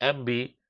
MB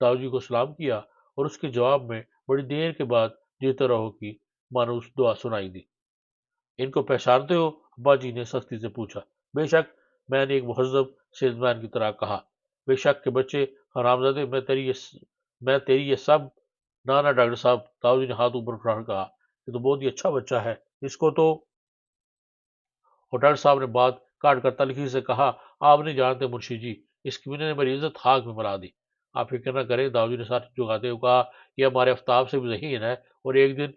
داؤ جی کو سلام کیا اور اس کے جواب میں بڑی دیر کے بعد جیتے رہو کی مانوس دعا سنائی دی۔ ان کو پہچانتے ہو؟ ابا جی نے سختی سے پوچھا۔ بے شک، میں نے ایک مہذب سیلز مین کی طرح کہا۔ بے شک کے بچے، حرامزادے، میں تیری یہ سب… نہ نہ ڈاکٹر صاحب، داؤ جی نے ہاتھ اوپر اٹھا کر کہا، یہ تو بہت ہی اچھا بچہ ہے، اس کو تو… اور ڈاکٹر صاحب نے بات کاٹ کر تلخی سے کہا، آپ نہیں جانتے منشی جی، اس کمینے نے میری عزت خاک میں ملا دی۔ آپ فکر نہ کریں، داؤ جی نے ساتھ جھکاتے ہوئے کہا، یہ ہمارے آفتاب سے بھی ذہین ہے، اور ایک دن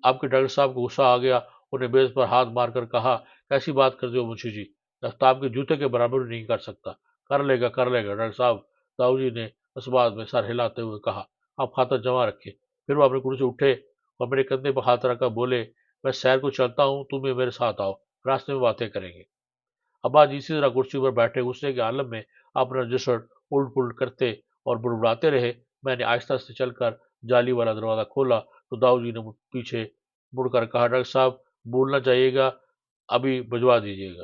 آپ کے ڈاکٹر صاحب کو غصہ آ گیا، انہیں میز پر ہاتھ مار کر کہا، کیسی بات کرتے ہو منشی جی، آفتاب کے جوتے کے برابر بھی نہیں کر سکتا۔ کر لے گا ڈاکٹر صاحب، داؤ جی نے اس بات میں سر ہلاتے ہوئے کہا۔ آپ خاطر جمع رکھے۔ پھر وہ اپنے کرسی سے اٹھے اور میرے کندھے پر ہاتھ رکھ کر بولے، میں سیر کو چلتا ہوں، تم بھی میرے ساتھ آؤ، راستے میں باتیں کریں گے۔ ابا جی اسی طرح کرسی پر بیٹھے غصے کے عالم میں اپنا جسر الٹ پلٹ کرتے اور بڑبڑاتے رہے۔ میں نے آہستہ سے چل کر جالی والا دروازہ کھولا تو داؤ جی نے پیچھے مڑ کر کہا، ڈاکٹر صاحب بھولنا چاہیے گا، ابھی بھجوا دیجیے گا۔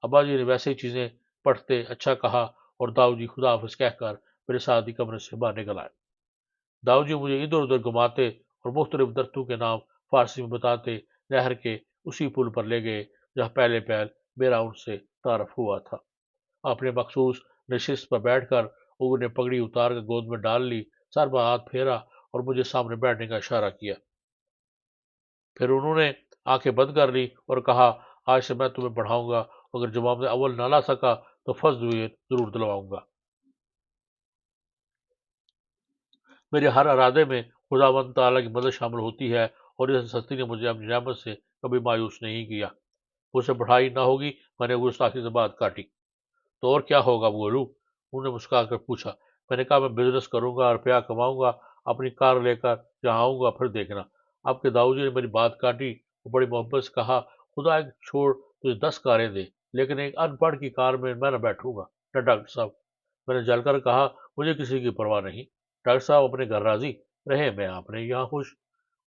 ابا جی نے ویسے ہی چیزیں پڑھتے اچھا کہا اور داؤ جی خدا حافظ کہہ کر میرے ساتھ ہی کمرے سے باہر نکل آئے۔ داؤ جی مجھے ادھر ادھر گھماتے اور مختلف درختوں کے نام فارسی میں بتاتے نہر کے اسی پل پر لے گئے جہاں پہلے پہل میرا ان سے تعارف ہوا تھا۔ اپنے مخصوص نشست پر بیٹھ کر انہوں نے پگڑی اتار کر گود میں ڈال لی، سر پر ہاتھ پھیرا اور مجھے سامنے بیٹھنے کا اشارہ کیا۔ پھر انہوں نے آنکھیں بند کر لی اور کہا، آج سے میں تمہیں پڑھاؤں گا، اگر جواب میں اول نہ لا سکا تو فرسٹ ڈویژن ضرور دلواؤں گا۔ میرے ہر ارادے میں خداوند تعالیٰ کی مدد شامل ہوتی ہے اور اس ہستی نے مجھے اپنی رحمت سے کبھی مایوس نہیں کیا۔ اسے پڑھائی نہ ہوگی، میں نے گستاخی سے بات کاٹی۔ تو اور کیا ہوگا گولو؟ انہوں نے مسکرا کر پوچھا۔ میں نے کہا، میں بزنس کروں گا، روپیہ کماؤں گا، اپنی کار لے کر جہاں آؤں گا پھر دیکھنا۔ آپ کے داؤ جی نے میری بات کاٹی اور بڑی محبت سے کہا، خدا ایک چھوڑ تجھے 10 کاریں دے، لیکن ایک ان پڑھ کی کار میں نہ بیٹھوں گا نہ ڈاکٹر صاحب۔ میں نے جل کر کہا، مجھے کسی کی پرواہ نہیں، ڈاکٹر صاحب اپنے گھر راضی رہے، میں اپنے یہاں خوش۔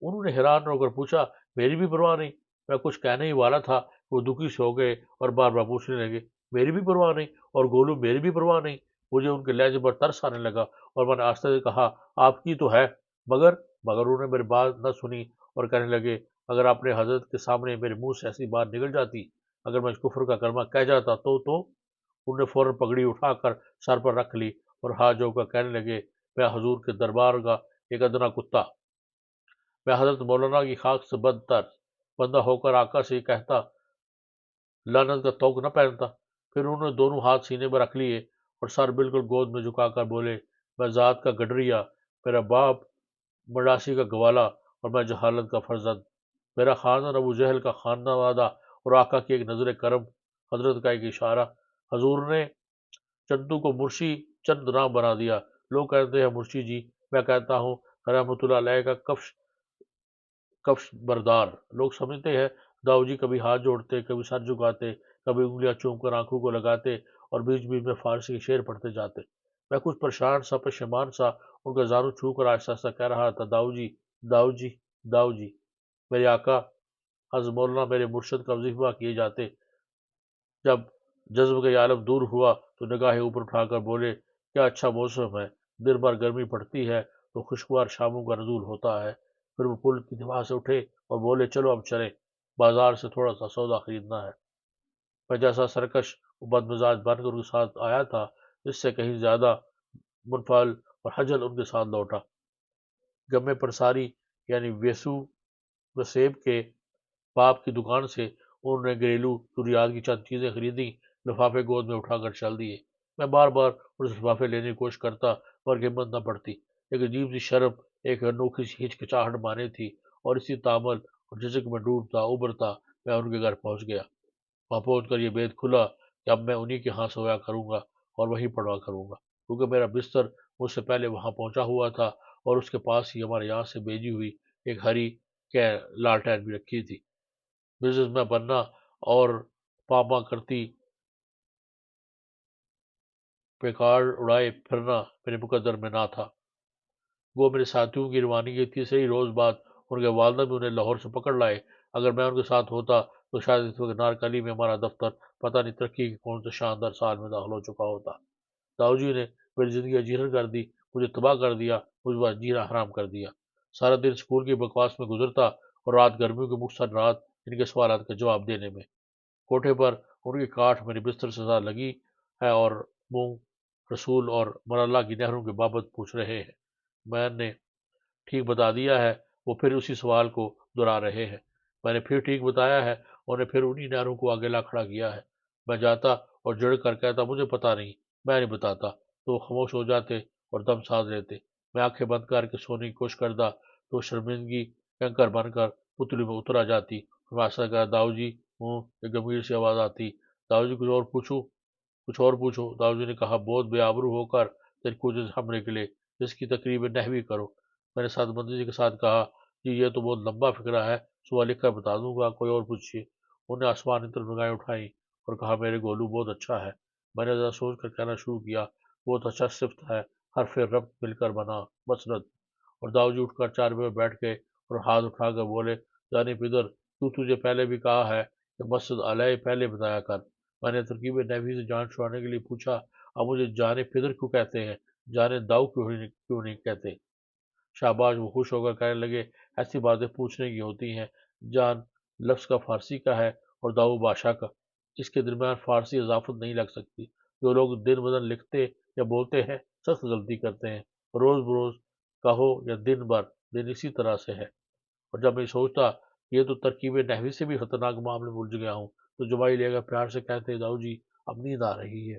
انہوں نے حیران ہو کر پوچھا، میری بھی پرواہ نہیں؟ میں کچھ کہنے ہی والا تھا، وہ دکھی سے ہو گئے اور بار بار پوچھنے لگے، میری بھی پرواہ نہیں؟ اور گولو میری بھی پرواہ نہیں؟ مجھے ان کے لہجے پر ترس آنے لگا اور میں نے آہستہ سے کہا، آپ کی تو ہے، مگر انہوں نے میری بات نہ سنی اور کہنے لگے، اگر اپنے حضرت کے سامنے میرے منہ سے ایسی بات نکل جاتی، اگر میں اس کفر کا کلمہ کہہ جاتا تو انہوں نے فوراً پگڑی اٹھا کر سر پر رکھ لی اور ہاتھ جوڑ کر کہنے لگے، میں حضور کے دربار کا ایک ادنا کتا، میں حضرت مولانا کی خاک سے بدتر بندہ ہو کر آقا سے یہ کہتا، لعنت کا توق نہ پہنتا۔ پھر انہوں نے دونوں ہاتھ سینے پر رکھ لیے اور سر بالکل گود میں جھکا کر بولے، میں ذات کا گڈریا، میرا باپ مڈاسی کا گوالا اور میں جہالت کا فرزند، میرا خاندان ابو جہل کا خاندان وعدہ اور آقا کی ایک نظر کرم، حضرت کا ایک اشارہ، حضور نے چندو کو مرشی چند نام بنا دیا۔ لوگ کہتے ہیں مرشی جی، میں کہتا ہوں رحمۃ اللہ علیہ کا کفش بردار۔ لوگ سمجھتے ہیں داؤ جی کبھی ہاتھ جوڑتے، کبھی سر جھکاتے، کبھی انگلیاں چوم کر آنکھوں کو لگاتے اور بیچ بیچ میں فارسی کے شعر پڑھتے جاتے۔ میں کچھ پریشان سا پشیمان سا ان کا زانو چھو کر آہستہ آہستہ کہہ رہا تھا، داؤ جی، داؤ جی، داؤ جی۔ میرے آقا حضرت مولانا میرے مرشد کا وظیفہ کیے جاتے۔ جب جذب کا یہ عالم دور ہوا تو نگاہیں اوپر اٹھا کر بولے، کیا اچھا موسم ہے، دن بھر گرمی پڑتی ہے تو خوشگوار شاموں کا نزول ہوتا ہے۔ پھر وہ پل کی دیوار سے اٹھے اور بولے، چلو اب چلیں، بازار سے تھوڑا سا سودا خریدنا ہے۔ میں جیسا سرکش و بد مزاج بن کر ان کے ساتھ آیا تھا، اس سے کہیں زیادہ منفعل اور خجل ان کے ساتھ لوٹا۔ گمے پرساری یعنی ویسو وسیب کے باپ کی دکان سے انہوں نے گھریلو ضروریات کی چند چیزیں خریدیں، لفافے گود میں اٹھا کر چل دیے۔ میں بار بار ان سے لفافے لینے کی کوشش کرتا مگر ہمت نہ پڑتی۔ ایک عجیب سی شرم، ایک انوکھی سی ہچکچاہٹ مانے تھی اور اسی تامل اور جھجک میں ڈوبتا ابھرتا میں ان کے گھر پہنچ گیا۔ وہاں پہنچ کر یہ بید کھلا کہ اب میں انہی کے ہاں سویا کروں گا اور وہیں پڑھا کروں گا، کیونکہ میرا بستر مجھ سے پہلے وہاں پہنچا ہوا تھا اور اس کے پاس ہی ہمارے یہاں سے بھیجی ہوئی ایک ہری لالٹین بھی رکھی تھی۔ بزنس میں بننا اور پاپا کرتی پیکار اڑائے پھرنا میرے مقدر میں نہ تھا۔ وہ میرے ساتھیوں کی روانی کے تیسرے ہی روز بعد ان کے والدہ بھی انہیں لاہور سے پکڑ لائے۔ اگر میں ان کے ساتھ ہوتا تو شاید اس وقت نارکلی میں ہمارا دفتر پتہ نہیں ترقی کے کون سے شاندار سال میں داخل ہو چکا ہوتا۔ داؤ جی نے میری زندگی اجیرن کر دی، مجھے تباہ کر دیا، مجھ پر جینا حرام کر دیا۔ سارا دن اسکول کی بکواس میں گزرتا اور رات گرمیوں کی مختصر رات ان کے سوالات کا جواب دینے میں۔ کوٹھے پر ان کی کاٹھ میرے بستر سے ساتھ لگی ہے اور منہ رسول اور مراللہ کی نہروں کے بابت پوچھ رہے ہیں۔ میں نے ٹھیک بتا دیا ہے، وہ پھر اسی سوال کو دہرا رہے ہیں۔ میں نے پھر ٹھیک بتایا ہے، انہیں پھر انہی نہروں کو آگے لا کھڑا کیا ہے۔ میں جاتا اور جڑ کر کہتا مجھے پتہ نہیں، میں نہیں بتاتا، تو وہ خاموش ہو جاتے اور دم ساز لیتے۔ میں آنکھیں بند کر کے سونے کی کوشش کرتا تو شرمندگی کنکر بن کر پتلی میں اتر آ جاتی اور میں آہستہ کہا داؤ جی ہوں، ایک گمگیر سی آواز آتی، داؤ جی کچھ اور پوچھو۔ داؤ جی نے کہا بہت بے آبرو ہو کر تیری کوشش ہم نکلے، جس کی تقریب نحوی کرو۔ میں نے ساتھ بندی کے ساتھ کہا جی یہ تو بہت لمبا فقرہ ہے، صبح لکھ کر بتا دوں گا، کوئی اور پوچھیے۔ انہوں نے آسمان کی طرف نگاہیں اٹھائیں اور کہا میرے گولو بہت اچھا ہے۔ میں نے ذرا سوچ کر کہنا شروع کیا بہت اچھا صفت ہے، حرف ربط مل کر بنا مسرت۔ اور داؤ جی اٹھ کر چارپائی میں بیٹھ گئے اور ہاتھ اٹھا کر بولے جانب ادھر، تجھے پہلے بھی کہا ہے کہ مسجد علیہ پہلے بتایا کر۔ میں نے ترکیب نحوی سے جان چھڑانے کے لیے پوچھا اب مجھے جانے پدر کیوں کہتے ہیں، جانے داؤ کیوں نہیں کہتے؟ شاباش، وہ خوش ہو کر کہنے لگے ایسی باتیں پوچھنے کی ہوتی ہیں، جان لفظ کا فارسی کا ہے اور داؤ بادشاہ کا، اس کے درمیان فارسی اضافت نہیں لگ سکتی۔ جو لوگ دن بدن لکھتے یا بولتے ہیں سخت غلطی کرتے ہیں، روز بروز کہو یا دن بھر، دن اسی طرح سے ہے۔ اور جب میں سوچتا کہ یہ تو ترکیب نحوی سے بھی خطرناک معاملے میں الجھ گیا ہوں، تو جمائی لے کر پیار سے کہتے داؤ جی اب نیند آ رہی ہے،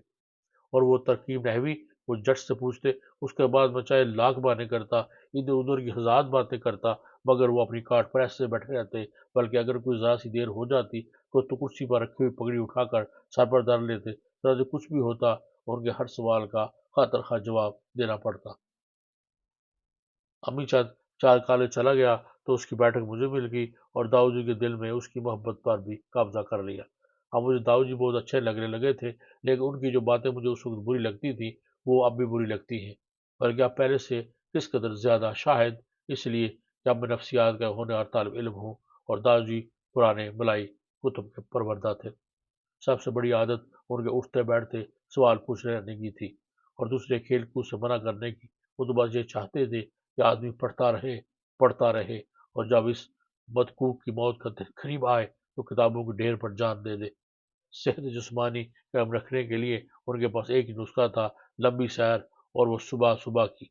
اور وہ ترکیب نحوی وہ جٹ سے پوچھتے، اس کے بعد میں چاہے لاکھ باتیں کرتا، ادھر ادھر کی ہزار باتیں کرتا، مگر وہ اپنی کاٹ پر ایسے بیٹھے رہتے، بلکہ اگر کوئی ذرا سی دیر ہو جاتی تو کرسی پر رکھی ہوئی پگڑی اٹھا کر سر پر دھر لیتے، طرح سے کچھ بھی ہوتا اور ان کے ہر سوال کا خاطر خواہ جواب دینا پڑتا۔ امی چند چار کالے چلا گیا تو اس کی بیٹھک مجھے مل گئی اور داؤ جی کے دل میں اس کی محبت پر بھی قبضہ کر لیا۔ اب مجھے داؤ جی بہت اچھے لگنے لگے تھے، لیکن ان کی جو باتیں مجھے اس وقت بری لگتی تھیں وہ اب بھی بری لگتی ہیں، بلکہ اب پہلے سے کس قدر زیادہ، شاید اس لیے کہ اب میں نفسیات کا ہونہار طالب علم ہوں اور داؤ جی پرانے ملائی کتب کے پروردہ تھے۔ سب سے بڑی عادت ان کے اٹھتے بیٹھتے سوال پوچھنے رہنے کی تھی اور دوسرے کھیل کود سے منع کرنے کی۔ وہ تو بس یہ چاہتے تھے کہ آدمی پڑھتا رہے اور جب اس بدکوک کی موت کا دن قریب آئے تو کتابوں کے ڈھیر پر جان دے دے۔ صحت جسمانی قائم رکھنے کے لیے ان کے پاس ایک ہی نسخہ تھا، لمبی سیر، اور وہ صبح صبح کی۔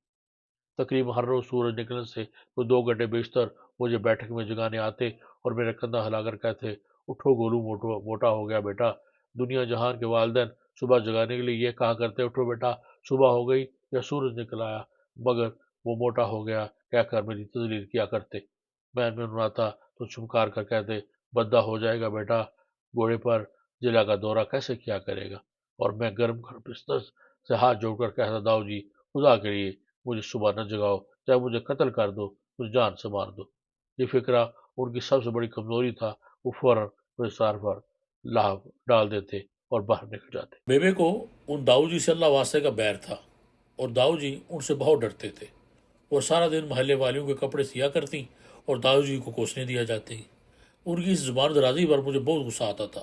تقریباً ہر روز سورج نکلنے سے وہ 2 گھنٹے بیشتر مجھے بیٹھک میں جگانے آتے اور میرا کندھا ہلا کر کہتے اٹھو گولو، موٹا ہو گیا بیٹا۔ دنیا جہان کے والدین صبح جگانے کے لیے یہ کہا کرتے اٹھو بیٹا، صبح ہو گئی یا سورج نکل آیا، مگر وہ موٹا ہو گیا کہہ کر میری تذلیل کیا کرتے۔ میں مناتا تو چمکار کر کہتے بدہ ہو جائے گا بیٹا، گھوڑے پر ضلع کا دورہ کیسے کیا کرے گا؟ اور میں گرم بستر سے ہاتھ جوڑ کر کہتا داؤ جی خدا کے لیے مجھے صبح نہ جگاؤ، چاہے مجھے قتل کر دو، مجھے جان سے مار دو۔ یہ فکرہ ان کی سب سے بڑی کمزوری تھا، وہ فوراً میرے سر پر لہو ڈال دیتے اور باہر نکل جاتے۔ بیبے کو ان داؤ جی سے اللہ واسطے کا بیر تھا اور داؤ جی ان سے بہت ڈرتے تھے۔ وہ سارا دن محلے والیوں کے کپڑے سیا کرتی اور داؤ جی کو کوسنے دیا جاتی۔ ان کی اس زبان درازی پر مجھے بہت غصہ آتا تھا،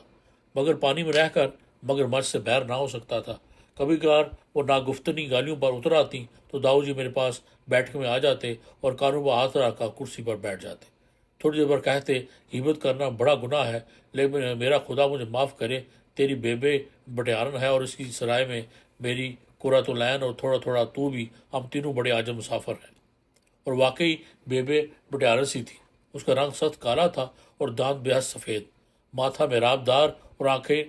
مگر پانی میں رہ کر مگر مرض سے بیر نہ ہو سکتا تھا۔ کبھی کبھار وہ ناگفتنی گالیوں پر اتر آتی تو داؤ جی میرے پاس بیٹھک میں آ جاتے اور کانوں پر ہاتھ رکھ کر کرسی پر بیٹھ جاتے۔ تھوڑی دیر پر کہتے غیبت کرنا بڑا گناہ ہے، لیکن میرا خدا مجھے معاف کرے، تیری بیبے بٹیارن ہے اور اس کی سرائے میں میری قرۃ العین اور تھوڑا تھوڑا تو بھی، ہم تینوں بڑے عاجم مسافر ہیں۔ اور واقعی بیبے بٹیارن سی تھی۔ اس کا رنگ سخت کالا تھا اور دانت بے حد سفید، ماتھا محراب دار اور آنکھیں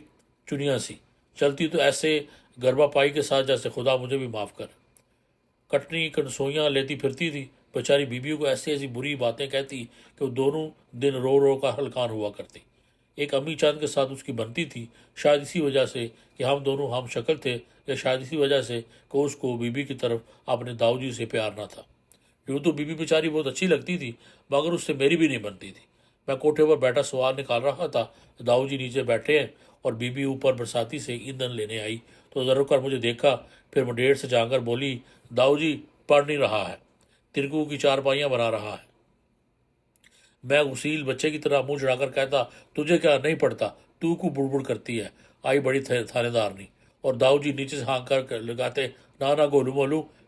چنیاں سی، چلتی تو ایسے گربا پائی کے ساتھ جیسے خدا مجھے بھی معاف کر۔ کٹنی کنسوئیاں لیتی پھرتی تھی، بیچاری بیویوں کو ایسی ایسی بری باتیں کہتی کہ وہ دونوں دن رو رو کر ہلکان ہوا کرتی۔ ایک امی چاند کے ساتھ اس کی بنتی تھی، شاید اسی وجہ سے کہ ہم دونوں ہم شکل تھے، یا شاید اسی وجہ سے کہ اس کو بیوی کی طرف اپنے داؤ جی سے پیار نہ تھا۔ یوں تو بیوی بیچاری بہت اچھی لگتی تھی، مگر اس سے میری بھی نہیں بنتی تھی۔ میں کوٹھے پر بیٹھا سوال نکال رہا تھا، داؤ جی نیچے بیٹھے ہیں اور بیوی اوپر برساتی سے ایندھن لینے آئی تو ضرور کر مجھے دیکھا، پھر منڈیڑ سے جا کر بولی داؤ جی پڑھ نہیں رہا ہے، ترکو کی چارپائیاں بنا رہا ہے۔ میں غسیل بچے کی طرح منہ چڑھا کر کہتا تجھے کیا نہیں پڑتا، تو کو بڑبڑ کرتی ہے، آئی بڑی تھانے دار نہیں۔ اور داؤ جی نیچے سے ہانک کر لگاتے نہ گولو مولو،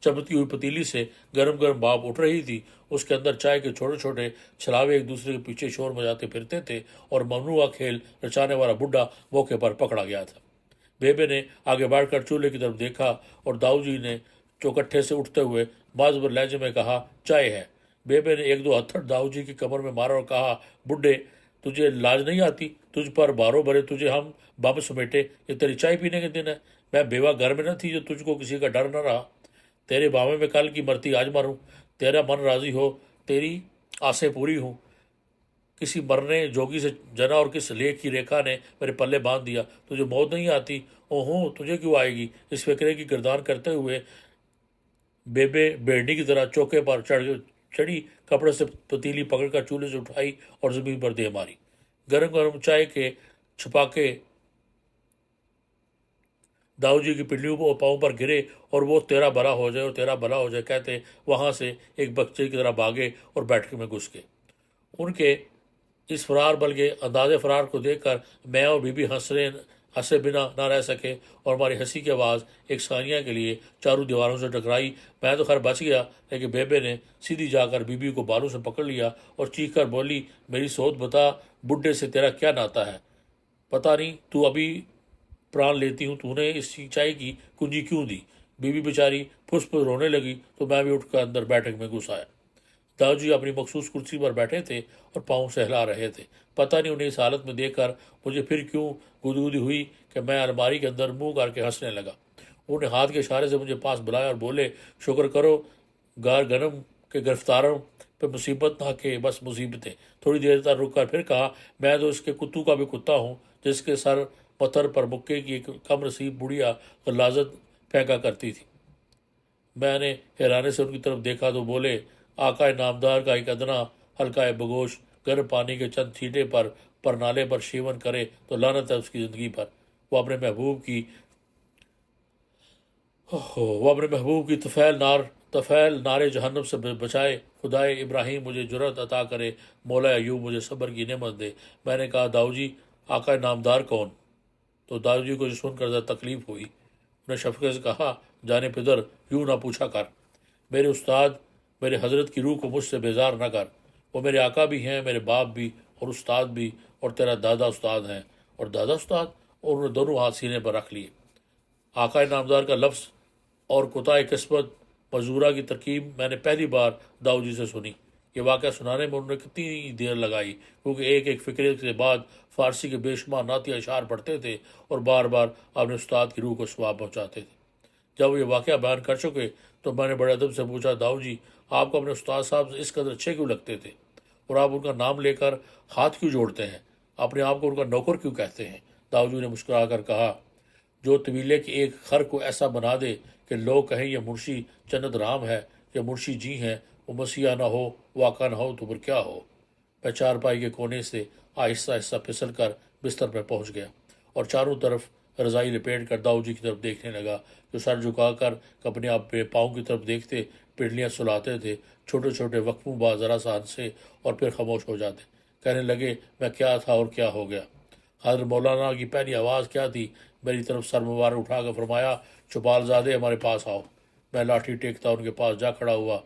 چمکتی ہوئی پتیلی سے گرم گرم بھاپ اٹھ رہی تھی، اس کے اندر چائے کے چھوٹے چھوٹے چھلاوے ایک دوسرے کے پیچھے شور مچاتے پھرتے تھے، اور ممنوعہ کھیل رچانے والا بڈھا موقع پر پکڑا گیا تھا۔ بیبے نے آگے بڑھ کر چولہے کی طرف دیکھا اور داؤ جی نے چوکٹھے سے اٹھتے ہوئے معذور لہجے میں کہا، چائے ہے۔ بیبے نے ایک دو ہتھڑ داؤ جی کی کمر میں مارا اور کہا، بڈھے، تجھے لاج نہیں آتی؟ تجھ پر باروں بھرے تجھے ہم بم سمیٹے، یہ تیری چائے پینے کے دن ہے؟ میں بیوہ گھر میں نہ تھی جو تجھ کو کسی کا ڈر نہ رہا؟ تیرے بامے میں کل کی مرتی آج مروں، تیرا من راضی ہو، تیری آسیں پوری ہوں۔ کسی مرنے جوگی سے جنا اور کس لیک کی ریکھا نے میرے پلے باندھ دیا، تجھے موت نہیں آتی؟ او ہوں، تجھے کیوں آئے گی؟ اس فکرے کی گردان کرتے ہوئے بیبے بیڑنی کی طرح چوکے پر چڑھی، کپڑے سے پتیلی پکڑ کر چولہے سے اٹھائی اور زمین پر دے ماری۔ گرم گرم چائے کے چھپاکے داؤ جی کی پنڈلیوں اور پاؤں پر گرے، اور وہ تیرا بھلا ہو جائے اور تیرا بھلا ہو جائے کہتے وہاں سے ایک بچے کی طرح بھاگے اور بیٹھک میں گھس گئے۔ ان کے اس فرار بلکہ انداز فرار کو دیکھ کر میں اور بی بی ہنسے بنا نہ رہ سکے، اور ہماری ہنسی کی آواز ایک ثانیہ کے لیے چاروں دیواروں سے ٹکرائی۔ میں تو خیر بچ گیا، لیکن بیبے نے سیدھی جا کر بی بی کو بالوں سے پکڑ لیا اور چیخ کر بولی، میری سوت بتا، بڈھے سے تیرا کیا ناتا ہے؟ پتہ نہیں، تو ابھی پران لیتی ہوں، تو نے اس چائے کی کنجی کیوں دی؟ بی بی بیچاری پھس پھس رونے لگی تو میں بھی اٹھ کر اندر بیٹھک میں گھس آیا۔ داؤ جی اپنی مخصوص کرسی پر بیٹھے تھے اور پاؤں سہلا رہے تھے۔ پتہ نہیں انہیں اس حالت میں دیکھ کر مجھے پھر کیوں گدگدی ہوئی کہ میں الماری کے اندر منہ کر کے ہنسنے لگا۔ انہوں نے ہاتھ کے اشارے سے مجھے پاس بلایا اور بولے، شکر کرو گار گنم کے گرفتاروں پہ مصیبت نہ کہ بس مصیبتیں۔ تھوڑی دیر تک رک کر پھر کہا، میں تو اس کے کتوں کا بھی کتا ہوں جس کے سر پتھر پر مکے کی ایک کم نصیب بڑھیا غلاظت پھینکا کرتی تھی۔ میں نے حیرانے سے ان کی طرف دیکھا تو بولے، آقا نامدار کا ایک ادنا حلقہ بگوش گرم پانی کے چند چھینٹے پر نالے پر شیون کرے تو لعنت ہے اس کی زندگی پر۔ وہ اپنے محبوب کی طفیل نار جہنم سے بچائے۔ خدائے ابراہیم مجھے جرأت عطا کرے، مولا ایوب مجھے صبر کی نعمت دے۔ میں نے کہا، داؤ جی، آقا نامدار کون؟ تو داؤ جی کو جو سن کر زیادہ تکلیف ہوئی، انہیں شفقت سے کہا، جانے پدر، یوں نہ پوچھا کر، میرے استاد میرے حضرت کی روح کو مجھ سے بیزار نہ کر۔ وہ میرے آقا بھی ہیں، میرے باپ بھی اور استاد بھی، اور تیرا دادا استاد ہیں۔ اور دادا استاد؟ اور انہوں نے دونوں ہاتھ سینے پر رکھ لیے۔ آقا نامدار کا لفظ اور کوتاہ قسمت مزورہ کی ترکیب میں نے پہلی بار داؤ جی سے سنی۔ یہ واقعہ سنانے میں انہوں نے کتنی دیر لگائی، کیونکہ ایک ایک فکرے کے بعد فارسی کے بے شمار نعتیہ اشعار پڑھتے تھے اور بار بار اپنے استاد کی روح کو ثواب پہنچاتے تھے۔ جب وہ یہ واقعہ بیان کر چکے تو میں نے بڑے ادب سے پوچھا، داؤ جی، آپ کو اپنے استاد صاحب اس قدر اچھے کیوں لگتے تھے، اور آپ ان کا نام لے کر ہاتھ کیوں جوڑتے ہیں، اپنے آپ کو ان کا نوکر کیوں کہتے ہیں؟ داؤ جی نے مسکرا کر کہا، جو طویلے کی ایک خر کو ایسا بنا دے کہ لوگ کہیں یہ منشی چند رام ہے یا منشی جی ہیں، وہ مسیحا نہ ہو، واقع نہ ہو تو پھر کیا ہو؟ میں چارپائی کے کونے سے آہستہ آہستہ پھسل کر بستر میں پہنچ گیا اور چاروں طرف رضائی لپیٹ کر داؤ جی کی طرف دیکھنے لگا، جو سر جھکا کر اپنے آپ پہ پاؤں کی طرف دیکھتے پنڈلیاں سلاتے تھے، چھوٹے چھوٹے وقفوں بعد ذرا سا ہنسے اور پھر خاموش ہو جاتے، کہنے لگے، میں کیا تھا اور کیا ہو گیا؟ حضرت مولانا کی پہلی آواز کیا تھی؟ میری طرف سر مبارک اٹھا کر فرمایا، چوپال زادے ہمارے پاس آؤ۔ میں لاٹھی ٹیکتا ان کے پاس جا کھڑا ہوا۔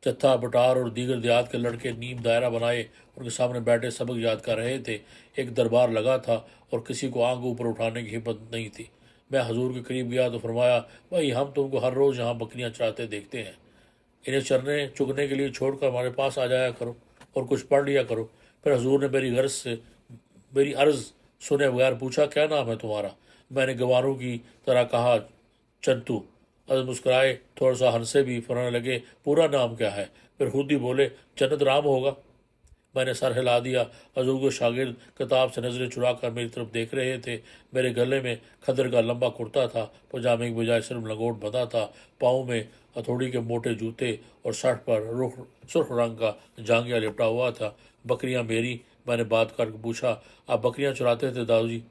چتھا بٹار اور دیگر دیہات کے لڑکے نیم دائرہ بنائے ان کے سامنے بیٹھے سبق یاد کر رہے تھے۔ ایک دربار لگا تھا اور کسی کو آنکھ اوپر اٹھانے کی ہمت نہیں تھی۔ میں حضور کے قریب گیا تو فرمایا، بھائی، ہم تم کو ہر روز یہاں بکریاں چراتے دیکھتے ہیں، انہیں چگنے کے لیے چھوڑ کر ہمارے پاس آ جایا کرو اور کچھ پڑھ لیا کرو۔ پھر حضور نے میری عرض سنے بغیر پوچھا، کیا نام ہے تمہارا؟ میں نے گواروں کی طرح کہا، چنتو۔ حضرت مسکرائے، تھوڑا سا ہنسے بھی، فرمانے لگے، پورا نام کیا ہے؟ پھر خود ہی بولے، جنت رام ہوگا۔ میں نے سر ہلا دیا۔ حضور کے شاگرد کتاب سے نظریں چرا کر میری طرف دیکھ رہے تھے۔ میرے گلے میں کھدر کا لمبا کرتا تھا، پاجامے کی بجائے صرف لنگوٹ بندھا تھا، پاؤں میں ہتھوڑی کے موٹے جوتے اور سرٹ پر سرخ رنگ کا جانگیا لپٹا ہوا تھا۔ بکریاں میری؟ میں نے بات کر کے پوچھا، آپ بکریاں چراتے تھے داؤ جی؟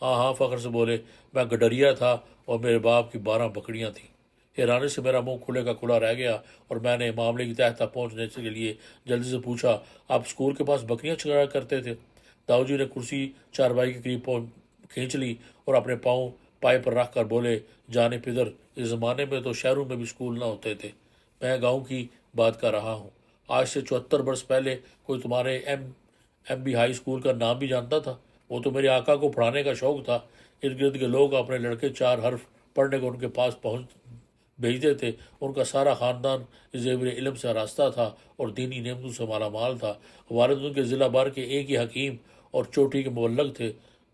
ہاں ہاں، فخر سے بولے، میں گڈریا تھا اور میرے باپ کی 12 بکریاں تھیں۔ حیرانے سے میرا منہ کھلے کا کھلا رہ گیا اور میں نے معاملے کی تہہ تک پہنچنے کے لیے جلدی سے پوچھا، آپ اسکول کے پاس بکریاں چرایا کرتے تھے؟ داؤ جی نے کرسی چارپائی کے قریب کھینچ لی اور اپنے پاؤں پائے پر رکھ کر بولے، جانے پدر، اس زمانے میں تو شہروں میں بھی اسکول نہ ہوتے تھے، میں گاؤں کی بات کر رہا ہوں۔ آج سے 74 برس پہلے کوئی تمہارے ایم بی ہائی اسکول کا نام بھی جانتا تھا؟ وہ تو میرے آقا کو پڑھانے کا شوق تھا، ارد گرد کے لوگ اپنے لڑکے 4 حرف پڑھنے کو ان کے پاس بھیجتے تھے۔ ان کا سارا خاندان زیور علم سے آراستہ تھا اور دینی نعمتوں سے مالا مال تھا۔ والد ان کے ضلع بھر کے ایک ہی حکیم اور چوٹی کے مبلغ تھے۔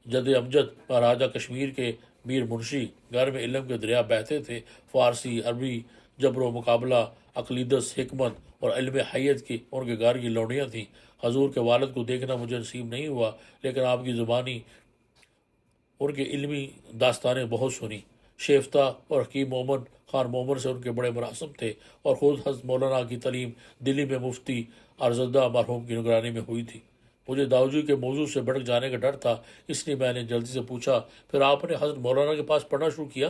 جد امجد مہاراجہ کشمیر کے میر منشی، گھر میں علم کے دریا بہتے تھے۔ فارسی، عربی، جبر و مقابلہ، عقلیدس، حکمت اور علم حیت کی ان کے گھر کی لونڈیاں تھیں۔ حضور کے والد کو دیکھنا مجھے نصیب نہیں ہوا، لیکن آپ کی زبانی ان کے علمی داستانیں بہت سنی۔ شیفتہ اور حکیم مومن خان مومن سے ان کے بڑے مراسم تھے، اور خود حضرت مولانا کی تعلیم دلی میں مفتی ارزدہ مرحوم کی نگرانی میں ہوئی تھی۔ مجھے داؤجی کے موضوع سے بھٹک جانے کا ڈر تھا، اس لیے میں نے جلدی سے پوچھا، پھر آپ نے حضرت مولانا کے پاس پڑھنا شروع کیا؟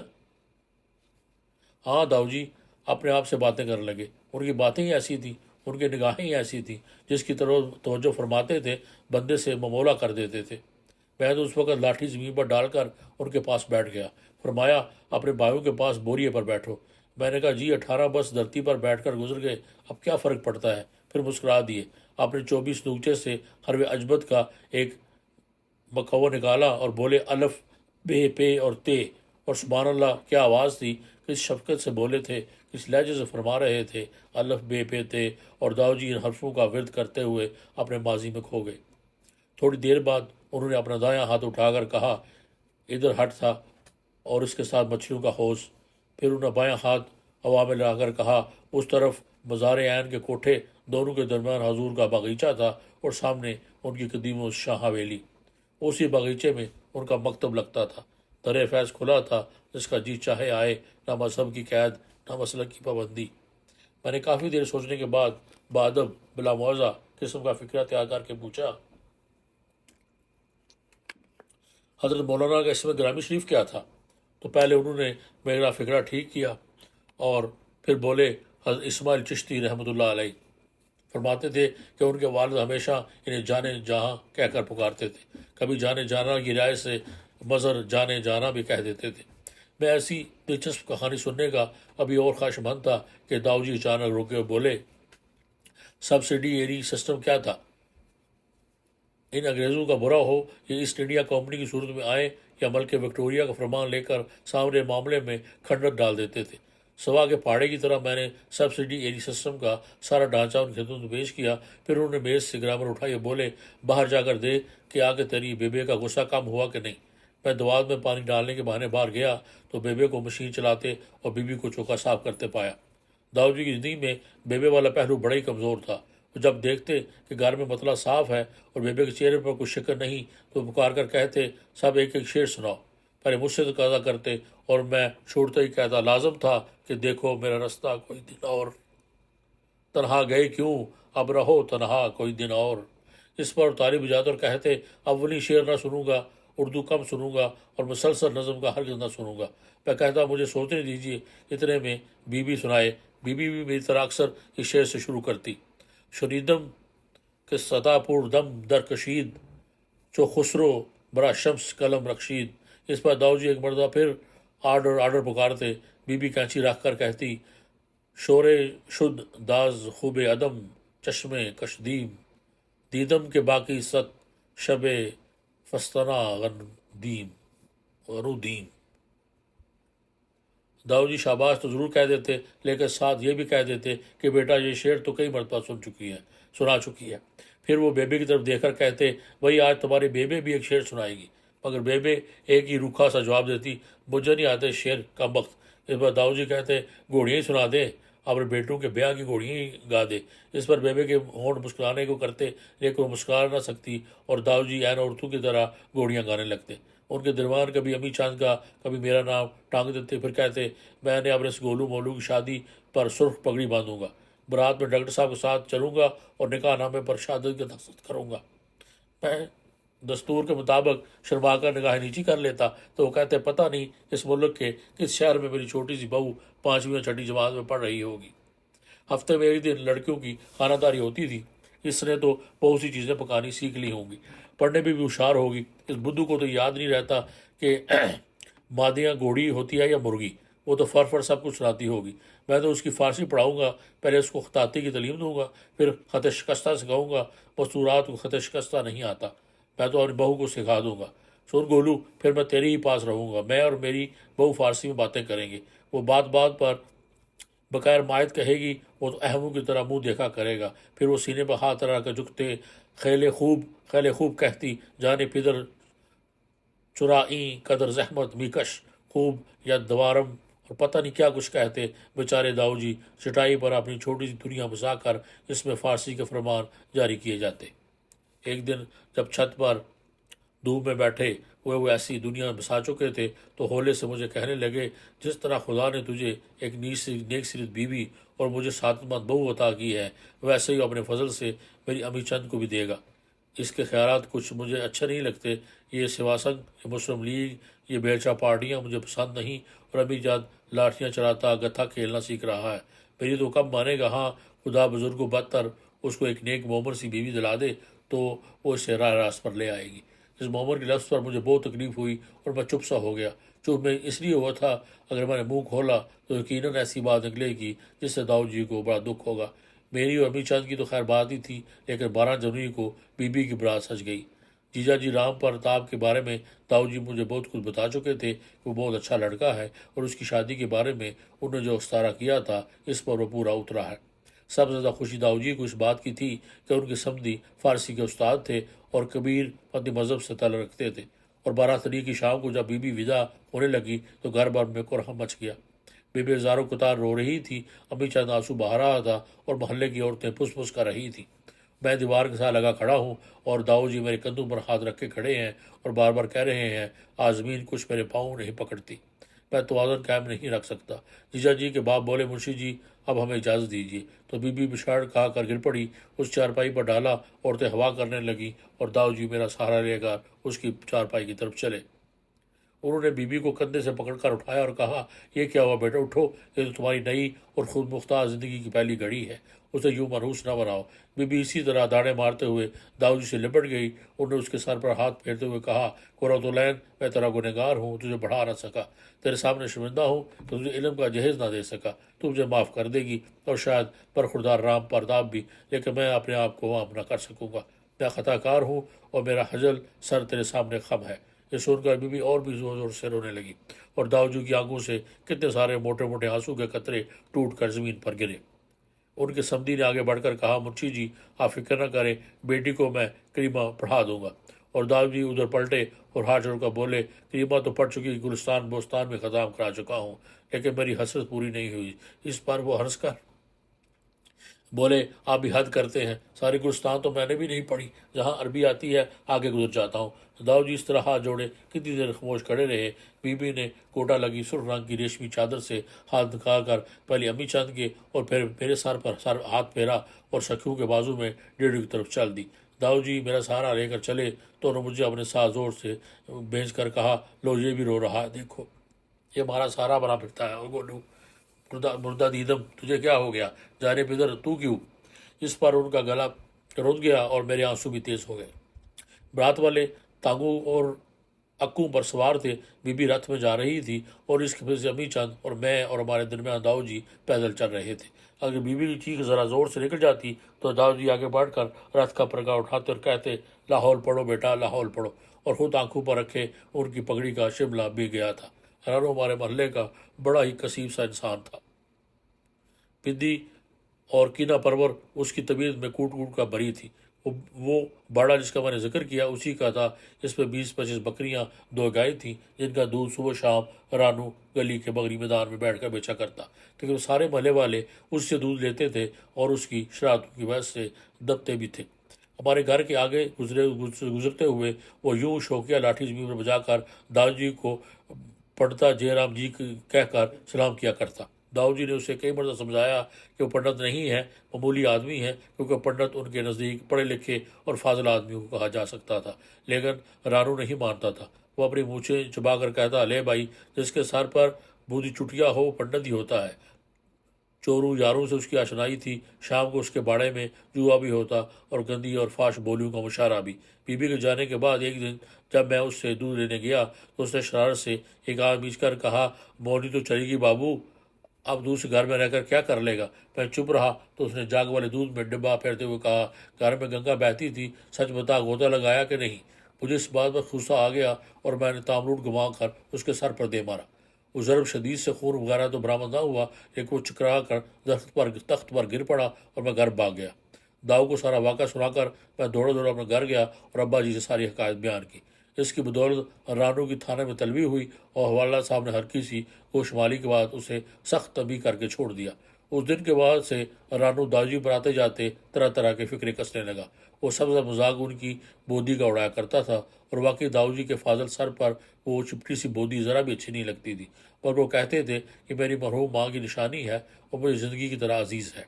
ہاں، داؤجی اپنے آپ سے باتیں کرنے لگے۔ ان کی باتیں ہی ایسی تھیں، ان کی نگاہیں ہی ایسی تھیں، جس کی طرف توجہ فرماتے تھے بندے سے ممولہ کر دیتے تھے۔ میں تو اس وقت لاٹھی زمین پر ڈال کر ان کے پاس بیٹھ گیا۔ فرمایا، اپنے بھائیوں کے پاس بوریے پر بیٹھو۔ میں نے کہا، جی 18 برس دھرتی پر بیٹھ کر گزر گئے، اب کیا فرق پڑتا ہے؟ پھر مسکرا دیے۔ اپنے 24 نوکچے سے حرف اجبت کا ایک مکوہ نکالا اور بولے، الف، بے، پے اور تے، اور سبحان اللہ کیا آواز تھی! کس شفقت سے بولے تھے، کس لہجے سے فرما رہے تھے، الف، بے، پے، تے، اور داؤجی ان حرفوں کا ورد کرتے ہوئے اپنے ماضی میں کھو گئے۔ تھوڑی دیر بعد انہوں نے اپنا دایاں ہاتھ اٹھا کر کہا، ادھر ہٹ تھا، اور اس کے ساتھ مچھلیوں کا حوض۔ پھر انہوں نے بایاں ہاتھ ہوا میں لا کر کہا، اس طرف مزار عین کے کوٹھے، دونوں کے درمیان حضور کا باغیچہ تھا، اور سامنے ان کی قدیم و شاہ حویلی۔ اسی باغیچے میں ان کا مکتب لگتا تھا۔ در فیض کھلا تھا، جس کا جی چاہے آئے، نہ مذہب کی قید، نہ مسلک کی پابندی۔ میں نے کافی دیر سوچنے کے بعد بادب بلا معاوضہ قسم کا فکرہ تیار کر کے پوچھا، حضرت مولانا کا اسم گرامی شریف کیا تھا؟ تو پہلے انہوں نے میرا فکرہ ٹھیک کیا اور پھر بولے، حضرت اسماعیل چشتی رحمۃ اللہ علیہ۔ فرماتے تھے کہ ان کے والد ہمیشہ انہیں جانے جہاں کہہ کر پکارتے تھے، کبھی جانے جانا کی رائے سے مظہر جانے جانا بھی کہہ دیتے تھے۔ میں ایسی دلچسپ کہانی سننے کا ابھی اور خواہش مند تھا کہ داؤجی اچانک روکے اور بولے، سبسڈیری سسٹم کیا تھا؟ ان انگریزوں کا برا ہو یہ ایسٹ انڈیا کمپنی کی صورت میں آئے یا ملکہ وکٹوریہ کا فرمان لے کر سامنے معاملے میں کھنڈر ڈال دیتے تھے۔ سوا کے پہاڑے کی طرح میں نے سبسڈی ایری سسٹم کا سارا ڈھانچہ ان کی خدمت میں پیش کیا۔ پھر انہوں نے میز سے گرامر اٹھائی اور بولے، باہر جا کر دے کہ آگے تیری بیبے کا غصہ کم ہوا کہ نہیں۔ میں دوات میں پانی ڈالنے کے بہانے باہر گیا تو بیبے کو مشین چلاتے اور بیبی کو چوکا صاف کرتے پایا۔ داؤجی کی زندگی میں بیبے والا پہلو بڑا ہی کمزور تھا۔ وہ جب دیکھتے کہ گھر میں مطلع صاف ہے اور بیبے کے چہرے پر کوئی شکر نہیں تو پکار کر کہتے، سب ایک ایک شعر سناؤ۔ پہلے مجھ سے تقاضا کرتے اور میں چھوڑتا ہی کہتا، لازم تھا کہ دیکھو میرا رستہ کوئی دن اور، تنہا گئے کیوں اب رہو تنہا کوئی دن اور۔ اس پر تالی بجاتے اور کہتے، اولی شعر نہ سنوں گا، اردو کم سنوں گا اور مسلسل نظم کا ہرگز نہ سنوں گا۔ میں کہتا، مجھے سوچنے دیجیے۔ اتنے میں بی بی سنائے۔ بی بی بھی میری طرح اکثر اس شعر سے شروع کرتی، شنیدم کہ صدا پور دم در کشید، چو خسرو برا شمس قلم رخشید۔ اس پر داؤجی ایک مرتبہ پھر آرڈر پکارتے۔ بی بی کینچی رکھ کر کہتی، شورے شد داز خوب عدم چشم کشدیم، دیدم کے باقی ست شب فستنا غنودیم۔ داؤجی شاباش تو ضرور کہہ دیتے، لیکن ساتھ یہ بھی کہہ دیتے کہ بیٹا یہ شعر تو کئی مرتبہ سنا چکی ہے۔ پھر وہ بیبے کی طرف دیکھ کر کہتے، وہی آج تمہاری بیبے بھی ایک شعر سنائے گی۔ مگر بیبے ایک ہی روکھا سا جواب دیتی، مجھے نہیں آتے شعر کم وقت۔ اس پر داؤجی کہتے، گھوڑیاں ہی سنا دے، اپنے بیٹوں کے بیاہ کی گھوڑیاں ہی گا دے۔ اس پر بیبے کے ہونٹ مسکرانے کو کرتے، لیکن وہ مسکرا نہ سکتی اور داؤجی عین عورتوں کی طرح گھوڑیاں گانے لگتے۔ ان کے درمیان کبھی امی چاند کا، کبھی میرا نام ٹانگ دیتے، پھر کہتے، میں نے اپنے گولو مولو کی شادی پر سرخ پگڑی باندھوں گا، برات میں ڈاکٹر صاحب کے ساتھ چلوں گا اور نکاح نامے پر شہادت کی دستخط کروں گا۔ میں دستور کے مطابق شرما کر نگاہ نیچی کر لیتا تو وہ کہتے، پتہ نہیں اس ملک کے کس شہر میں میری چھوٹی سی بہو 5ویں اور 6ٹھی جماعت میں پڑھ رہی ہوگی۔ ہفتے میں ایک دن لڑکیوں کی خانہ داری ہوتی تھی۔ اس نے تو بہت سی چیزیں پکانی سیکھ لی ہوں گی، پڑھنے میں بھی ہوشیار ہوگی۔ اس بدھو کو تو یاد نہیں رہتا کہ مادیاں گھوڑی ہوتی ہے یا مرغی، وہ تو فر سب کچھ سناتی ہوگی۔ میں تو اس کی فارسی پڑھاؤں گا، پہلے اس کو خطاطی کی تعلیم دوں گا، پھر خط شکستہ سکھاؤں گا۔ مستورات کو خط شکستہ نہیں آتا، میں تو اپنی بہو کو سکھا دوں گا۔ سن گولو، پھر میں تیرے ہی پاس رہوں گا، میں اور میری بہو فارسی میں باتیں کریں گے۔ وہ بات بات پر بغیر مائد کہے گی، وہ تو احموں کی طرح منہ دیکھا کرے گا، پھر وہ سینے پر ہاتھ رکھ کر جھکتے خیل خوب کہتی، جانے پدر چرائیں قدر زحمت میکش خوب یا دوارم، اور پتہ نہیں کیا کچھ کہتے۔ بیچارے داؤ جی چٹائی پر اپنی چھوٹی سی دنیا بسا کر اس میں فارسی کے فرمان جاری کیے جاتے۔ ایک دن جب چھت پر دھوپ میں بیٹھے ہوئے وہ ایسی دنیا بسا چکے تھے تو ہولے سے مجھے کہنے لگے، جس طرح خدا نے تجھے ایک نیک سیرت بیوی اور مجھے سعادت مند بہو عطا کی ہے، ویسے ہی اپنے فضل سے میری امی چند کو بھی دے گا۔ اس کے خیالات کچھ مجھے اچھے نہیں لگتے، یہ سواسنگ، یہ مسلم لیگ، یہ بیلچا پارٹیاں مجھے پسند نہیں، اور امی جان لاٹھیاں چلاتا گتھا کھیلنا سیکھ رہا ہے، میری تو کب مانے گا۔ ہاں، خدا بزرگ و بدتر اس کو ایک نیک مومن سی بیوی دلا دے تو وہ اسے راہ راست پر لے آئے گی۔ اس مومن کے لفظ پر مجھے بہت تکلیف ہوئی اور میں چپ سا ہو گیا۔ چپ میں اس لیے ہوا تھا، اگر میں نے منہ کھولا تو یقیناً ایسی بات نکلے گی جس سے داؤد جی کو بڑا دکھ ہوگا۔ میری اور امی چاند کی تو خیر بات ہی تھی، لیکن 12 جنوری کو بی بی کی برات سج گئی۔ جیجا جی رام پرتاپ کے بارے میں داؤد جی مجھے بہت کچھ بتا چکے تھے کہ وہ بہت اچھا لڑکا ہے، اور اس کی شادی کے بارے میں انہوں نے جو استارہ کیا تھا اس پر وہ پورا اترا ہے۔ سب سے زیادہ خوشی داؤد جی کو اس بات کی تھی کہ ان کے سمدھی فارسی کے استاد تھے اور کبیر پنتھی مذہب سے تعلق رکھتے تھے، اور 12 تاریخ کی شام کو جب بی بی ودا ہونے لگی تو گھر بھر میں قرہ مچ گیا۔ بی بی ہزاروں قطار رو رہی تھی، امی چند آنسو بہا رہا تھا، اور محلے کی عورتیں پھس پھس کر رہی تھیں۔ میں دیوار کے ساتھ لگا کھڑا ہوں اور داؤد جی میرے کندھوں پر ہاتھ رکھ کے کھڑے ہیں اور بار بار کہہ رہے ہیں، آج زمین کچھ میرے پاؤں نہیں پکڑتی، میں توازن قائم نہیں رکھ سکتا۔ جیجا جی کے باپ بولے، منشی جی اب ہمیں اجازت دیجیے، تو بی بی بچھاڑ کھا کر گر پڑی، اس چارپائی پر ڈالا، عورتیں ہوا کرنے لگیں اور داؤد جی میرا سہارا لے کر اس کی چارپائی کی طرف چلے۔ انہوں نے بی بی کو کندھے سے پکڑ کر اٹھایا اور کہا، یہ کیا ہوا بیٹا، اٹھو، یہ تو تمہاری نئی اور خود مختار زندگی کی پہلی گھڑی ہے، اسے یوں منحوس نہ بناؤ۔ بی بی اسی طرح داڑیں مارتے ہوئے داؤد جی سے لپٹ گئی۔ انہوں نے اس کے سر پر ہاتھ پھیرتے ہوئے کہا، قرۃ العین، میں تیرا گنہگار ہوں، تجھے بڑھا نہ سکا، تیرے سامنے شرمندہ ہوں کہ تجھے علم کا جہیز نہ دے سکا، تو مجھے معاف کر دے گی اور شاید برخوردار رام پرتاپ بھی، لیکن میں اپنے آپ کو معاف نہ کر سکوں گا۔ میں خطا کار ہوں اور میرا حجل سر تیرے سامنے خم ہے۔ یہ سن کر بی بی اور بھی زور زور سے رونے لگی، اور داؤد جی کی آنکھوں سے کتنے سارے موٹے موٹے آنسو کے قطرے ٹوٹ کر زمین پر گرے۔ ان کے سمدھی نے آگے بڑھ کر کہا، منشی جی آپ فکر نہ کریں، بیٹی کو میں کریمہ پڑھا دوں گا۔ اور داؤد جی ادھر پلٹے اور ہاتھ جوڑ کر بولے، کریمہ تو پڑھ چکی، گلستان بوستان میں ختم کرا چکا ہوں، لیکن میری حسرت پوری نہیں ہوئی۔ اس پر وہ ہنس کر بولے، آپ بھی حد کرتے ہیں، ساری گلستان تو میں نے بھی نہیں پڑھی، جہاں عربی آتی ہے آگے گزر جاتا ہوں۔ داؤد جی اس طرح ہاتھ جوڑے کتنی دیر خاموش کھڑے رہے۔ بی بی نے کوٹا لگی سرخ رنگ کی ریشمی چادر سے ہاتھ نکال کر پہلے امی چند کے اور پھر میرے سر پر ہاتھ پھیرا اور سکھیوں کے بازو میں ڈیڑھ کی طرف چل دی۔ داؤد جی میرا سہارا لے کر چلے تو انہوں نے مجھے اپنے ساتھ زور سے بھیج کر کہا، لو یہ بھی رو رہا ہے، دیکھو یہ ہمارا سہارا بنا پھرتا ہے۔ اور گولو، مردہ دیدم، تجھے کیا ہو گیا، جانے پدر تو کیوں؟ اس پر ان کا گلا رد گیا اور میرے آنسو بھی تیز ہو گئے۔ برات والے تانگوں اور اکوں پر سوار تھے، بی بی رتھ میں جا رہی تھی اور اس کے پھر سے امی چند اور میں اور ہمارے درمیان داؤد جی پیدل چل رہے تھے۔ اگر بی بی کی چیخ ذرا زور سے نکل جاتی تو داؤد جی آگے بڑھ کر رتھ کا پرگا اٹھاتے اور کہتے، لاہور پڑھو بیٹا، لاہور پڑھو، اور خود آنکھوں پر رکھے ان کی پگڑی کا شملہ بھی گیا تھا۔ رانو ہمارے محلے کا بڑا ہی کثیف سا انسان تھا، پدی اور کینہ پرور، اس کی طبیعت میں کوٹ کوٹ کا بھری تھی۔ وہ باڑا جس کا میں نے ذکر کیا اسی کا تھا، اس میں 20-25 بکریاں، 2 گائے تھیں جن کا دودھ صبح شام رانو گلی کے بغری میدان میں بیٹھ کر بیچا کرتا، لیکن وہ سارے محلے والے اس سے دودھ لیتے تھے اور اس کی شرارتوں کی وجہ سے دبتے بھی تھے۔ ہمارے گھر کے آگے گزرتے ہوئے وہ یوں شوقیہ لاٹھی زمین پر بجا کر داؤد جی کو پڑھتا جے رام جی کہہ کر سلام کیا کرتا۔ داؤد جی نے اسے کئی مرتبہ سمجھایا کہ وہ پنڈت نہیں ہے، معمولی آدمی ہے، کیونکہ پنڈت ان کے نزدیک پڑھے لکھے اور فاضل آدمیوں کو کہا جا سکتا تھا، لیکن رانو نہیں مانتا تھا۔ وہ اپنی مونچھیں چبا کر کہتا، لے بھائی، جس کے سر پر بودھی چٹیا ہو وہ پنڈت ہی ہوتا ہے۔ چوروں یاروں سے اس کی آشنائی تھی، شام کو اس کے باڑے میں جوا بھی ہوتا اور گندی اور فاش بولیوں کا مشاعرہ بھی۔ بی بی کے جانے کے بعد ایک دن جب میں اس سے دودھ لینے گیا تو اس نے شرارت سے ایک آنکھ میچ کر کہا، مونی تو چلے گی بابو، اب دوسرے گھر میں رہ کر کیا کر لے گا؟ میں چپ رہا تو اس نے جاگ والے دودھ میں ڈبہ پھیرتے ہوئے کہا، گھر میں گنگا بہتی تھی، سچ بتا غوطہ لگایا کہ نہیں؟ مجھے اس بات پر غصہ آ گیا اور میں نے تامروٹ گھما کر اس کے سر پر دے مارا۔ اس ضرب شدید سے خون وغیرہ تو برآمد نہ ہوا، لیکن وہ چکرا کر تخت پر گر پڑا اور میں گھر بھاگ گیا۔ داؤ کو سارا واقعہ سنا کر میں دوڑا اپنے گھر گیا اور ابا جی سے ساری حکایت بیان کی۔ اس کی بدولت رانو کی تھانے میں طلبی ہوئی اور حوالہ صاحب نے ہلکی سی گوشمالی کے بعد اسے سخت تنبیہ کر کے چھوڑ دیا۔ اس دن کے بعد سے رانو داؤجی پر آتے جاتے طرح طرح کے فکرے کسنے لگا۔ وہ سب سے مذاق ان کی بودی کا اڑایا کرتا تھا، اور واقعی داؤجی کے فاضل سر پر وہ چپٹی سی بودی ذرا بھی اچھی نہیں لگتی تھی، پر وہ کہتے تھے کہ میری مرحوم ماں کی نشانی ہے اور مجھے زندگی کی طرح عزیز ہے۔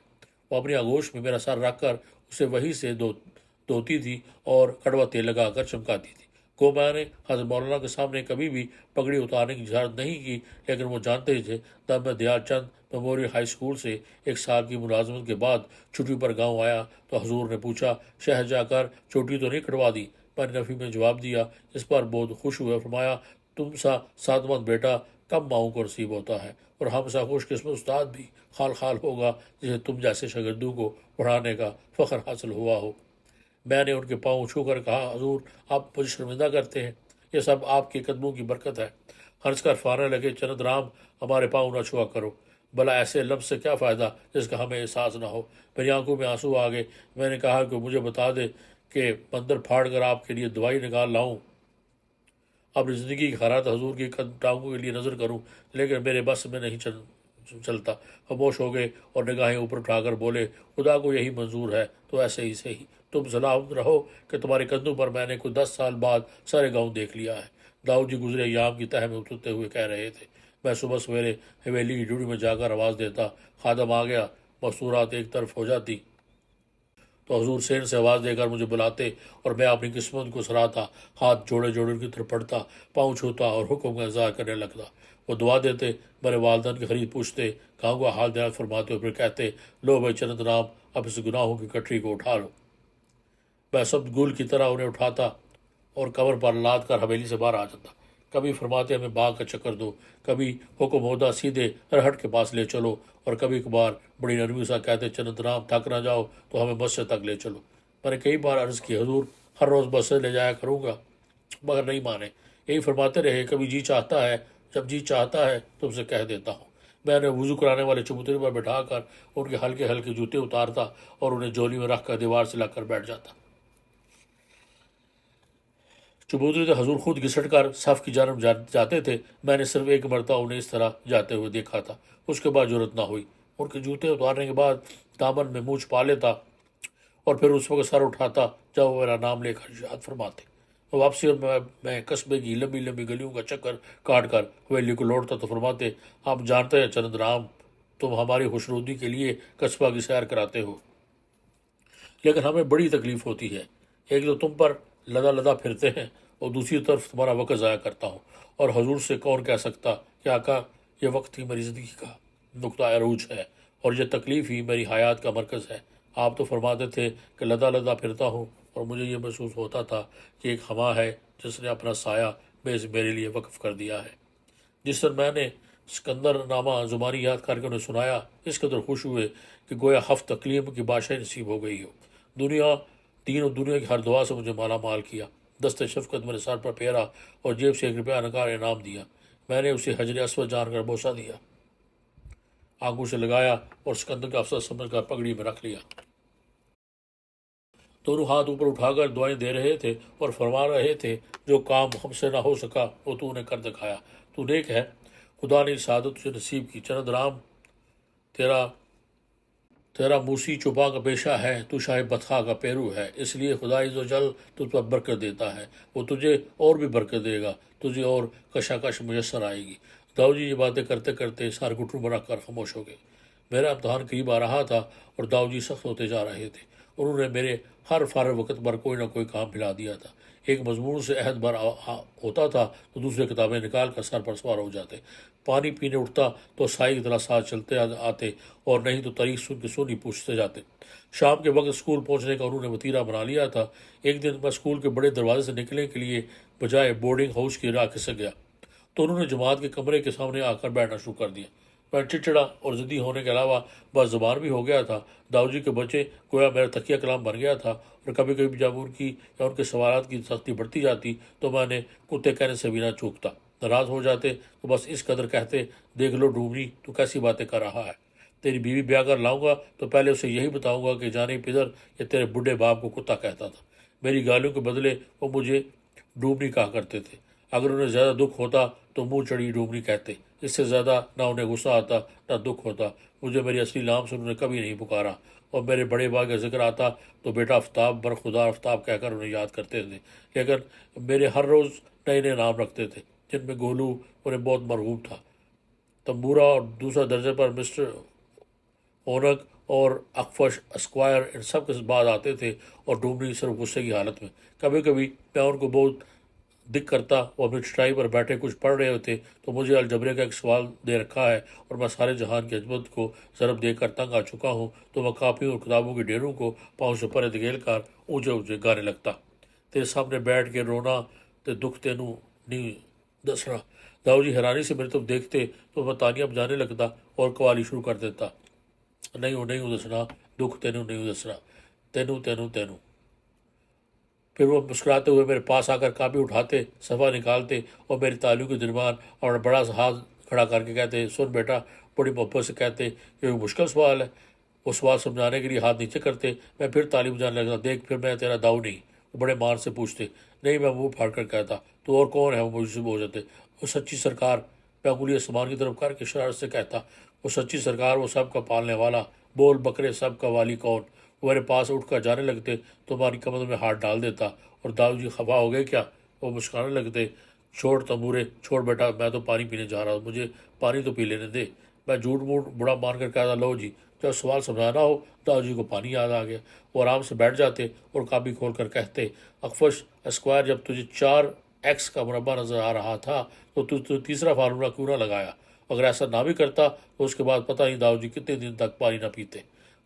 وہ اپنی آغوش میں میرا سر رکھ کر اسے وہی سے دھوتی تھی اور کڑوا تیل لگا کر چمکاتی تھی۔ کو میں نے حضرت مولانا کے سامنے کبھی بھی پگڑی اتارنے کی جرات نہیں کی، لیکن وہ جانتے تھے۔ تب میں دیال چند میموریل ہائی اسکول سے 1 سال کی ملازمت کے بعد چھٹی پر گاؤں آیا تو حضور نے پوچھا، شہر جا کر چوٹی تو نہیں کٹوا دی؟ میں نے نفی میں جواب دیا۔ اس پر بہت خوش ہوئے، فرمایا، تم سا سعادتمند بیٹا کم ماؤں کو نصیب ہوتا ہے، اور ہم سا خوش قسمت استاد بھی خال خال ہوگا جسے تم جیسے شاگردوں کو پڑھانے کا فخر حاصل ہوا ہو۔ میں نے ان کے پاؤں چھو کر کہا، حضور آپ مجھے شرمندہ کرتے ہیں، یہ سب آپ کے قدموں کی برکت ہے۔ ہنس کر فارنے لگے، چند رام ہمارے پاؤں نہ چھوا کرو، بھلا ایسے لفظ سے کیا فائدہ جس کا ہمیں احساس نہ ہو۔ میری آنکھوں میں آنسو آ گئے۔ میں نے کہا کہ مجھے بتا دے کہ بندر پھاڑ کر آپ کے لیے دوائی نکال لاؤں، اپنی زندگی کی خیرات حضور کی ٹانگوں کے لیے نظر کروں، لیکن میرے بس میں نہیں چلتا۔ خاموش ہو گئے اور نگاہیں اوپر اٹھا کر بولے، خدا کو یہی منظور ہے تو ایسے ہی صحیح، تم سلامت رہو کہ تمہارے کندھوں پر میں نے کوئی 10 سال بعد سارے گاؤں دیکھ لیا ہے۔ داؤد جی گزرے ایام کی تہہ میں اترتے ہوئے کہہ رہے تھے، میں صبح سویرے حویلی کی ڈیوٹی میں جا کر آواز دیتا، خادم آ گیا، مستورات ایک طرف ہو جاتی تو حضور سین سے آواز دے کر مجھے بلاتے اور میں اپنی قسمت کو سراہتا، ہاتھ جوڑے جوڑے ان کی طرف پڑتا، پاؤں چھوتا اور حکم کا انتظار کرنے لگتا۔ وہ دعا دیتے، میرے والدین کی خرید پوچھتے، گاؤں کا حال دیات فرماتے اور پھر کہتے، لو بھائی چرند رام، اب اس گناہوں کی کٹری کو اٹھا لو۔ میں سب گول کی طرح انہیں اٹھاتا اور کمر پر لاد کر حویلی سے باہر آ جاتا۔ کبھی فرماتے ہمیں باغ کا چکر دو، کبھی حکم ہوتا سیدھے رہٹ کے پاس لے چلو، اور کبھی کبھار بڑی نرمی سا کہتے، چنت رام تھک نہ جاؤ تو ہمیں مسجد تک لے چلو۔ میں نے کئی بار عرض کی، حضور ہر روز بس سے لے جایا کروں گا، مگر نہیں مانے۔ یہی فرماتے رہے، کبھی جی چاہتا ہے، جب جی چاہتا ہے تم سے کہہ دیتا ہوں۔ میں نے وضو کرانے والے چبوترے پر بٹھا کر ان کے ہلکے ہلکے جوتے اتارتا اور انہیں جولی میں رکھ کر دیوار سے لگ کر بیٹھ جاتا۔ چبوترے تو حضور خود گھسٹ کر صف کی جانب جاتے تھے، میں نے صرف ایک مرتبہ انہیں اس طرح جاتے ہوئے دیکھا تھا، اس کے بعد جرت نہ ہوئی۔ ان کے جوتے اتارنے کے بعد دامن میں منہ چھپا لیتا اور پھر اس وقت سر اٹھاتا جب وہ میرا نام لے کر ارشاد فرماتے۔ واپسی میں قصبے کی لمبی لمبی گلیوں کا چکر کاٹ کر حویلی کو لوٹتا تو فرماتے، آپ جانتے ہیں چند رام، تم ہماری خوشنودی کے لیے قصبہ کی سیر کراتے ہو، لیکن ہمیں بڑی تکلیف ہوتی ہے۔ ایک تو تم پر لدا لدا پھرتے ہیں اور دوسری طرف تمہارا وقت ضائع کرتا ہوں، اور حضور سے کون کہہ سکتا کہ آقا یہ وقت ہی میری زندگی کا نقطہ عروج ہے اور یہ تکلیف ہی میری حیات کا مرکز ہے۔ آپ تو فرماتے تھے کہ لدا لدا پھرتا ہوں، اور مجھے یہ محسوس ہوتا تھا کہ ایک ہوا ہے جس نے اپنا سایہ بیز میرے لیے وقف کر دیا ہے۔ جس دن میں نے سکندر نامہ زبانی یاد کر کے انہیں سنایا، اس قدر خوش ہوئے کہ گویا ہفت تکلیم کی بادشاہی نصیب ہو گئی ہو۔ دین و دنیا کی ہر دعا سے مجھے مالا مال کیا، دست شفقت میرے سر پر پھیرا اور جیب سے 1 روپیہ نکال انعام دیا۔ میں نے اسے حجر اسود جان کر بوسہ دیا، آنکھوں سے لگایا اور سکندر کا افسر سمجھ کر پگڑی میں رکھ لیا۔ دونوں ہاتھ اوپر اٹھا کر دعائیں دے رہے تھے اور فرما رہے تھے، جو کام ہم سے نہ ہو سکا وہ تو نے کر دکھایا، تو نیک ہے، خدا نے سعادت تجھے نصیب کی۔ چند رام تیرا موسی چوپا کا پیشہ ہے، تو شاہ بدخواہ کا پیرو ہے، اس لیے خدا عز و جل تجھ پر برکت دیتا ہے، وہ تجھے اور بھی برکت دے گا، تجھے اور کشاکش میسر آئے گی۔ داؤد جی یہ باتیں کرتے کرتے سار گھٹنوں میں رکھ کر خاموش ہو گئے۔ میرا امتحان قریب آ رہا تھا اور داؤد جی سخت ہوتے جا رہے تھے۔ انہوں نے میرے ہر فارغ وقت پر کوئی نہ کوئی کام پھیلا دیا تھا۔ ایک مضمون سے عہد بھر ہوتا تھا تو دوسرے کتابیں نکال کر سر پر سوار ہو جاتے۔ پانی پینے اٹھتا تو سائی کی طرح ساتھ چلتے آتے، اور نہیں تو تاریخ سن کے سن ہی پوچھتے جاتے۔ شام کے وقت اسکول پہنچنے کا انہوں نے وتیرہ بنا لیا تھا۔ ایک دن میں اسکول کے بڑے دروازے سے نکلنے کے لیے بجائے بورڈنگ ہاؤس کی راہ کھسک گیا تو انہوں نے جماعت کے کمرے کے سامنے آ کر بیٹھنا شروع کر دیا۔ میں چڑچڑا اور ضدی ہونے کے علاوہ بس زبان بھی ہو گیا تھا۔ داؤ جی کے بچے گویا میرا تکیہ کلام بن گیا تھا، اور کبھی کبھی جب ان کی یا ان کے سوالات کی سختی بڑھتی جاتی تو میں نے کتے کہنے سے بھی نہ چوکتا۔ ناراض ہو جاتے تو بس اس قدر کہتے، دیکھ لو ڈومری، تو کیسی باتیں کر رہا ہے، تیری بیوی بیاہ کر لاؤں گا تو پہلے اسے یہی بتاؤں گا کہ جانے پدر یہ تیرے بڈھے باپ کو کتا کہتا تھا۔ میری گالیوں کے بدلے وہ مجھے ڈومری کہا کرتے تھے۔ اگر انہیں زیادہ دکھ ہوتا تو منہ چڑھی ڈومری کہتے، اس سے زیادہ نہ انہیں غصہ آتا نہ دکھ ہوتا۔ مجھے میری اصلی نام سے انہوں نے کبھی نہیں پکارا، اور میرے بڑے بھائی کا ذکر آتا تو بیٹا آفتاب برخدا آفتاب کہہ کر انہیں یاد کرتے تھے، لیکن میرے ہر روز نئے نئے نام رکھتے تھے، جن میں گولو انہیں بہت مرغوب تھا۔ تمبورا اور دوسرا درجے پر مسٹر اونک اور اکفش اسکوائر ان سب کے بعد آتے تھے، اور ڈومری صرف غصے کی حالت میں۔ کبھی کبھی میں ان کو بہت دکھ کرتا، وہ اپنی چٹائی پر بیٹھے کچھ پڑھ رہے ہوتے تو مجھے الجبرے کا ایک سوال دے رکھا ہے اور میں سارے جہان کی عظمت کو ضرب دے کر تنگ آ چکا ہوں، تو میں کاپیوں اور کتابوں کے ڈھیروں کو پاؤں سے پرے دھکیل کر اونچے اونچے گانے لگتا۔ تیرے سامنے بیٹھ کے رونا تے دکھ تینوں نہیں دسنا۔ داؤ جی حیرانی سے میری طرف دیکھتے تو میں تانیاں بجانے لگتا اور قوالی شروع کر دیتا، نہیں دسنا، دکھ تینوں نہیں دسنا، تینوں تینوں تینوں۔ پھر وہ مسکراتے ہوئے میرے پاس آ کر کاپی اٹھاتے، صفحہ نکالتے اور میری تالیوں کے درمیان اور بڑا سا ہاتھ کھڑا کر کے کہتے، سن بیٹا، بڑی محبت سے کہتے، یہ کوئی مشکل سوال ہے؟ وہ سوال سمجھانے کے لیے ہاتھ نیچے کرتے، میں پھر تالی بجانے لگتا، دیکھ پھر میں تیرا داؤ نہیں۔ وہ بڑے مان سے پوچھتے، نہیں، میں منہ پھاڑ کر کہتا، تو اور کون ہے؟ وہ مجھ سے بول جاتے، وہ سچی سرکار۔ میں انگلی آسمان کی طرف کر کے شرارت سے کہتا، وہ سچی سرکار، وہ سب کا پالنے والا، بول بکرے سب کا والی کون؟ وہ میرے پاس اٹھ کر جانے لگتے تو ہماری کمر میں ہاتھ ڈال دیتا، اور داؤ جی خفا ہو گئے کیا؟ وہ مسکرانے لگتے، چھوڑ تمبورے، چھوڑ بیٹا، میں تو پانی پینے جا رہا ہوں، مجھے پانی تو پی لینے دے۔ میں جھوٹ موٹ بڑا مان کر کہتا، لو جی، جب سوال سمجھانا ہو۔ داؤ جی کو پانی یاد آ گیا، وہ آرام سے بیٹھ جاتے اور کاپی کھول کر کہتے، اکفش اسکوائر، جب تجھے 4x کا مربع نظر آ رہا تھا تو تو تیسرا فارمولہ کیوں نہ لگایا؟ اگر ایسا نہ بھی کرتا تو اس کے بعد پتہ نہیں داؤ جی کتنے دن تک پانی نہ پیتے۔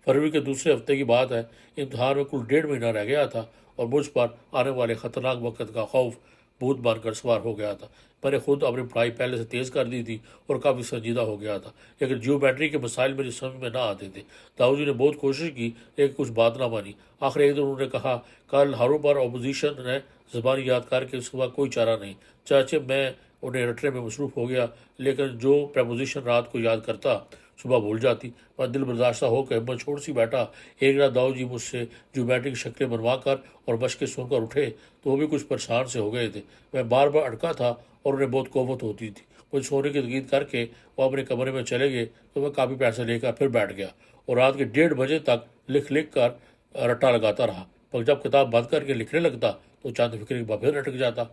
فروری کے دوسرے ہفتے کی بات ہے، امتحان میں کل 1.5 مہینہ رہ گیا تھا اور مجھ پر آنے والے خطرناک وقت کا خوف بھوت بن کر سوار ہو گیا تھا۔ میں نے خود اپنی پڑھائی پہلے سے تیز کر دی تھی اور کافی سنجیدہ ہو گیا تھا، لیکن جیومیٹری کے مسائل میری سمجھ میں نہ آتے تھے۔ داؤ جی نے بہت کوشش کی لیکن کچھ بات نہ مانی۔ آخر ایک دن انہوں نے کہا، کل ہاروں پر اپوزیشن ہے، زبانی یاد کر کے اس کے بعد کوئی چارہ نہیں۔ چاچے میں انہیں رٹنے میں مصروف ہو گیا، لیکن جو پریپوزیشن رات کو یاد کرتا صبح بھول جاتی۔ میں دل برداشتہ ہو کے ہمت چھوڑ سی بیٹھا۔ ایک رات داؤ جی مجھ سے جیومیٹری کی شکلیں بنوا کر اور مشقیں سن کر اٹھے تو وہ بھی کچھ پریشان سے ہو گئے تھے۔ میں بار بار اٹکا تھا اور انہیں بہت قوت ہوتی تھی۔ مجھے سونے کی تقید کر کے وہ اپنے کمرے میں چلے گئے تو میں کاپی پیسے لے کر پھر بیٹھ گیا اور رات کے 1:30 تک لکھ کر رٹا لگاتا رہا، پر جب کتاب بند کر کے لکھنے لگتا تو چند فکر کے بعد پھر اٹک جاتا۔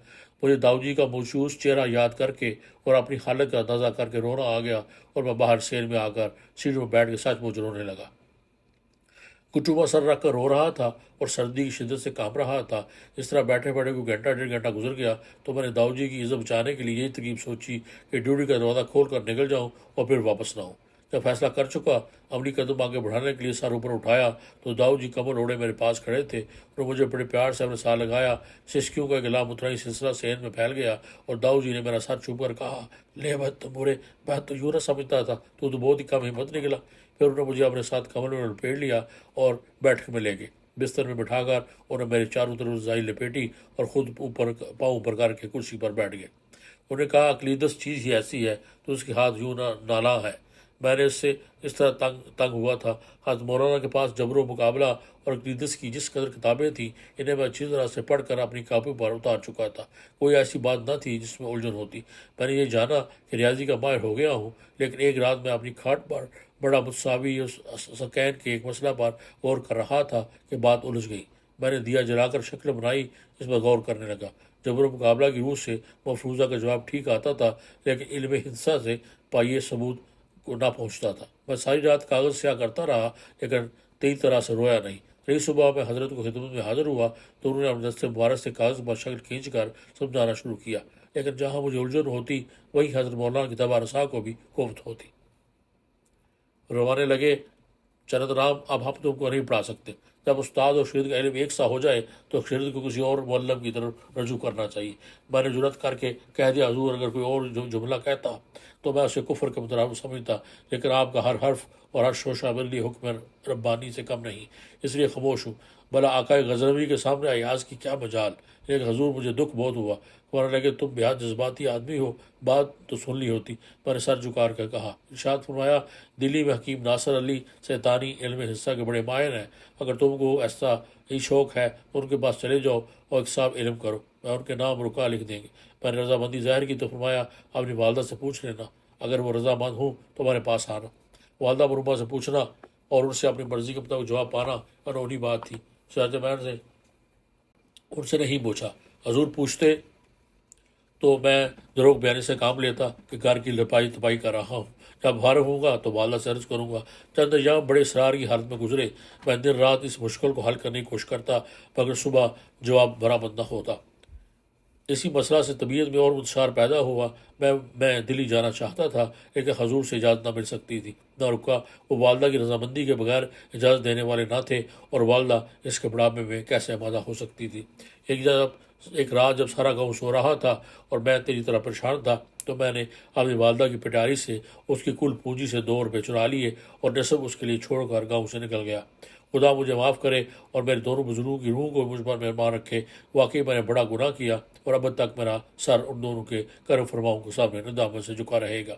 مجھے داؤ جی کا موشوس چہرہ یاد کر کے اور اپنی حالت کا اندازہ کر کے رونا آ گیا اور میں باہر سیل میں آ کر سیٹ میں بیٹھ کے سچ مچ رونے لگا۔ کچوبا سر رکھ کر رو رہا تھا اور سردی کی شدت سے کانپ رہا تھا۔ اس طرح بیٹھے بیٹھے کوئی گھنٹہ 1.5 گھنٹہ گزر گیا تو میں نے داؤ جی کی عزت بچانے کے لیے یہی ترکیب سوچی کہ ڈیوٹی کا دروازہ کھول کر نکل جاؤں اور پھر واپس نہ ہوں۔ جب فیصلہ کر چکا، عملی قدم آگے بڑھانے کے لیے سر اوپر اٹھایا تو داؤ جی کمر اوڑے میرے پاس کھڑے تھے اور مجھے بڑے پیار سے اپنے ساتھ لگایا۔ سسکیوں کا ایک لامتناہی سلسلہ صحن میں پھیل گیا اور داؤ جی نے میرا سر چھپ کر کہا، لے بھائی تمبورے، میں تو یوں نہ سمجھتا تھا، تو بہت ہی کم ہمت نکلا۔ پھر انہوں نے مجھے اپنے ساتھ کمر میں لپیٹ لیا اور بیٹھک میں لے گئے۔ بستر میں بٹھا کر انہوں نے میرے چاروں طرف رضائی لپیٹی اور خود پاؤں اوپر کر کے کرسی پر بیٹھ گئے۔ انہوں نے کہا، اقلیدس چیز ہی ایسی ہے تو اس کے ہاتھ یوں نالا ہے۔ میں نے اس سے اس طرح تنگ ہوا تھا۔ حضرت مولانا کے پاس جبر و مقابلہ اور اقلیدس کی جس قدر کتابیں تھیں، انہیں میں اچھی طرح سے پڑھ کر اپنی کاپی پر اتار چکا تھا۔ کوئی ایسی بات نہ تھی جس میں الجھن ہوتی۔ میں نے یہ جانا کہ ریاضی کا ماہر ہو گیا ہوں، لیکن ایک رات میں اپنی کھاٹ پر بڑا متساوی سکین کے ایک مسئلہ پر غور کر رہا تھا کہ بات الجھ گئی۔ میں نے دیا جلا کر شکل بنائی، اس پر غور کرنے لگا۔ جبر و مقابلہ کی روح سے مفروضہ کا جواب ٹھیک آتا تھا، لیکن علم ہندسہ سے پائیے ثبوت کو نہ پہنچتا تھا۔ میں ساری رات کاغذ سیاہ کرتا رہا لیکن تئی طرح سے رویا نہیں۔ رہی صبح میں حضرت کو خدمت میں حاضر ہوا تو انہوں نے اپنے دست مبارک سے کاغذ پر شکل کھینچ کر سمجھانا شروع کیا، لیکن جہاں مجھے الجھن ہوتی وہیں حضرت مولانا کی تباہ رسا کو بھی کوفت ہوتی۔ روانے لگے، چند رام اب ہم تم کو نہیں پڑھا سکتے، جب استاد اور شرید کا علم ایک سا ہو جائے تو شرید کو کسی اور معلم کی طرف رجوع کرنا چاہیے۔ میں نے جرأت کر کے کہہ دیا، حضور اگر کوئی اور جملہ کہتا تو میں اسے کفر کا مترادف سمجھتا، لیکن آپ کا ہر حرف اور ہر شوشہ میرے لیے حکم ربانی سے کم نہیں، اس لیے خاموش ہوں۔ بھلا آقائے غزنوی کے سامنے ایاز کی کیا مجال، لیکن حضور مجھے دکھ بہت ہوا، ورنہ لگے تم بہت جذباتی آدمی ہو، بات تو سن لی ہوتی۔ میں نے سر جھکار کر کہا، ارشاد فرمایا دلی میں حکیم ناصر علی سیطانی علم حصہ کے بڑے ماہر ہیں، اگر تم کو ایسا ہی شوق ہے تو ان کے پاس چلے جاؤ اور ایک صاحب علم کرو، میں ان کے نام رکا لکھ دیں گے۔ میں نے رضامندی ظاہر کی تو فرمایا اپنی والدہ سے پوچھ لینا، اگر وہ رضامند ہوں تو ہمارے پاس آنا۔ والدہ مربع سے پوچھنا اور ان سے اپنی مرضی کے مطابق جواب پانا انہونی بات تھی۔ چنانچہ میں نے ان سے نہیں پوچھا، حضور پوچھتے تو میں دروغ بیانی سے کام لیتا کہ گھر کی لپائی تپائی کر رہا ہوں، جب فارغ ہوں گا تو والدہ سے عرض کروں گا۔ چند ایام بڑے اصرار کی حالت میں گزرے، میں دن رات اس مشکل کو حل کرنے کی کوشش کرتا مگر صبح جواب برآمد نہ ہوتا۔ اسی مسئلہ سے طبیعت میں اور انتشار پیدا ہوا۔ میں دلی جانا چاہتا تھا لیکن حضور سے اجازت نہ مل سکتی تھی، نہ رکا، وہ والدہ کی رضامندی کے بغیر اجازت دینے والے نہ تھے، اور والدہ اس کے بڑھاپے میں کیسے آمادہ ہو سکتی تھی۔ ایک رات جب سارا گاؤں سو رہا تھا اور میں تیری طرح پریشان تھا تو میں نے اپنی والدہ کی پٹاری سے اس کی کل پونجی سے 2 روپے چرا لیے اور نصب اس کے لیے چھوڑ کر گاؤں سے نکل گیا۔ خدا مجھے معاف کرے اور میرے دونوں بزرگوں کی روح کو مجھ پر مہربان رکھے، واقعی میں نے بڑا گناہ کیا اور اب تک میرا سر ان دونوں کے کرم فرماؤں کے سامنے ندامت سے جھکا رہے گا۔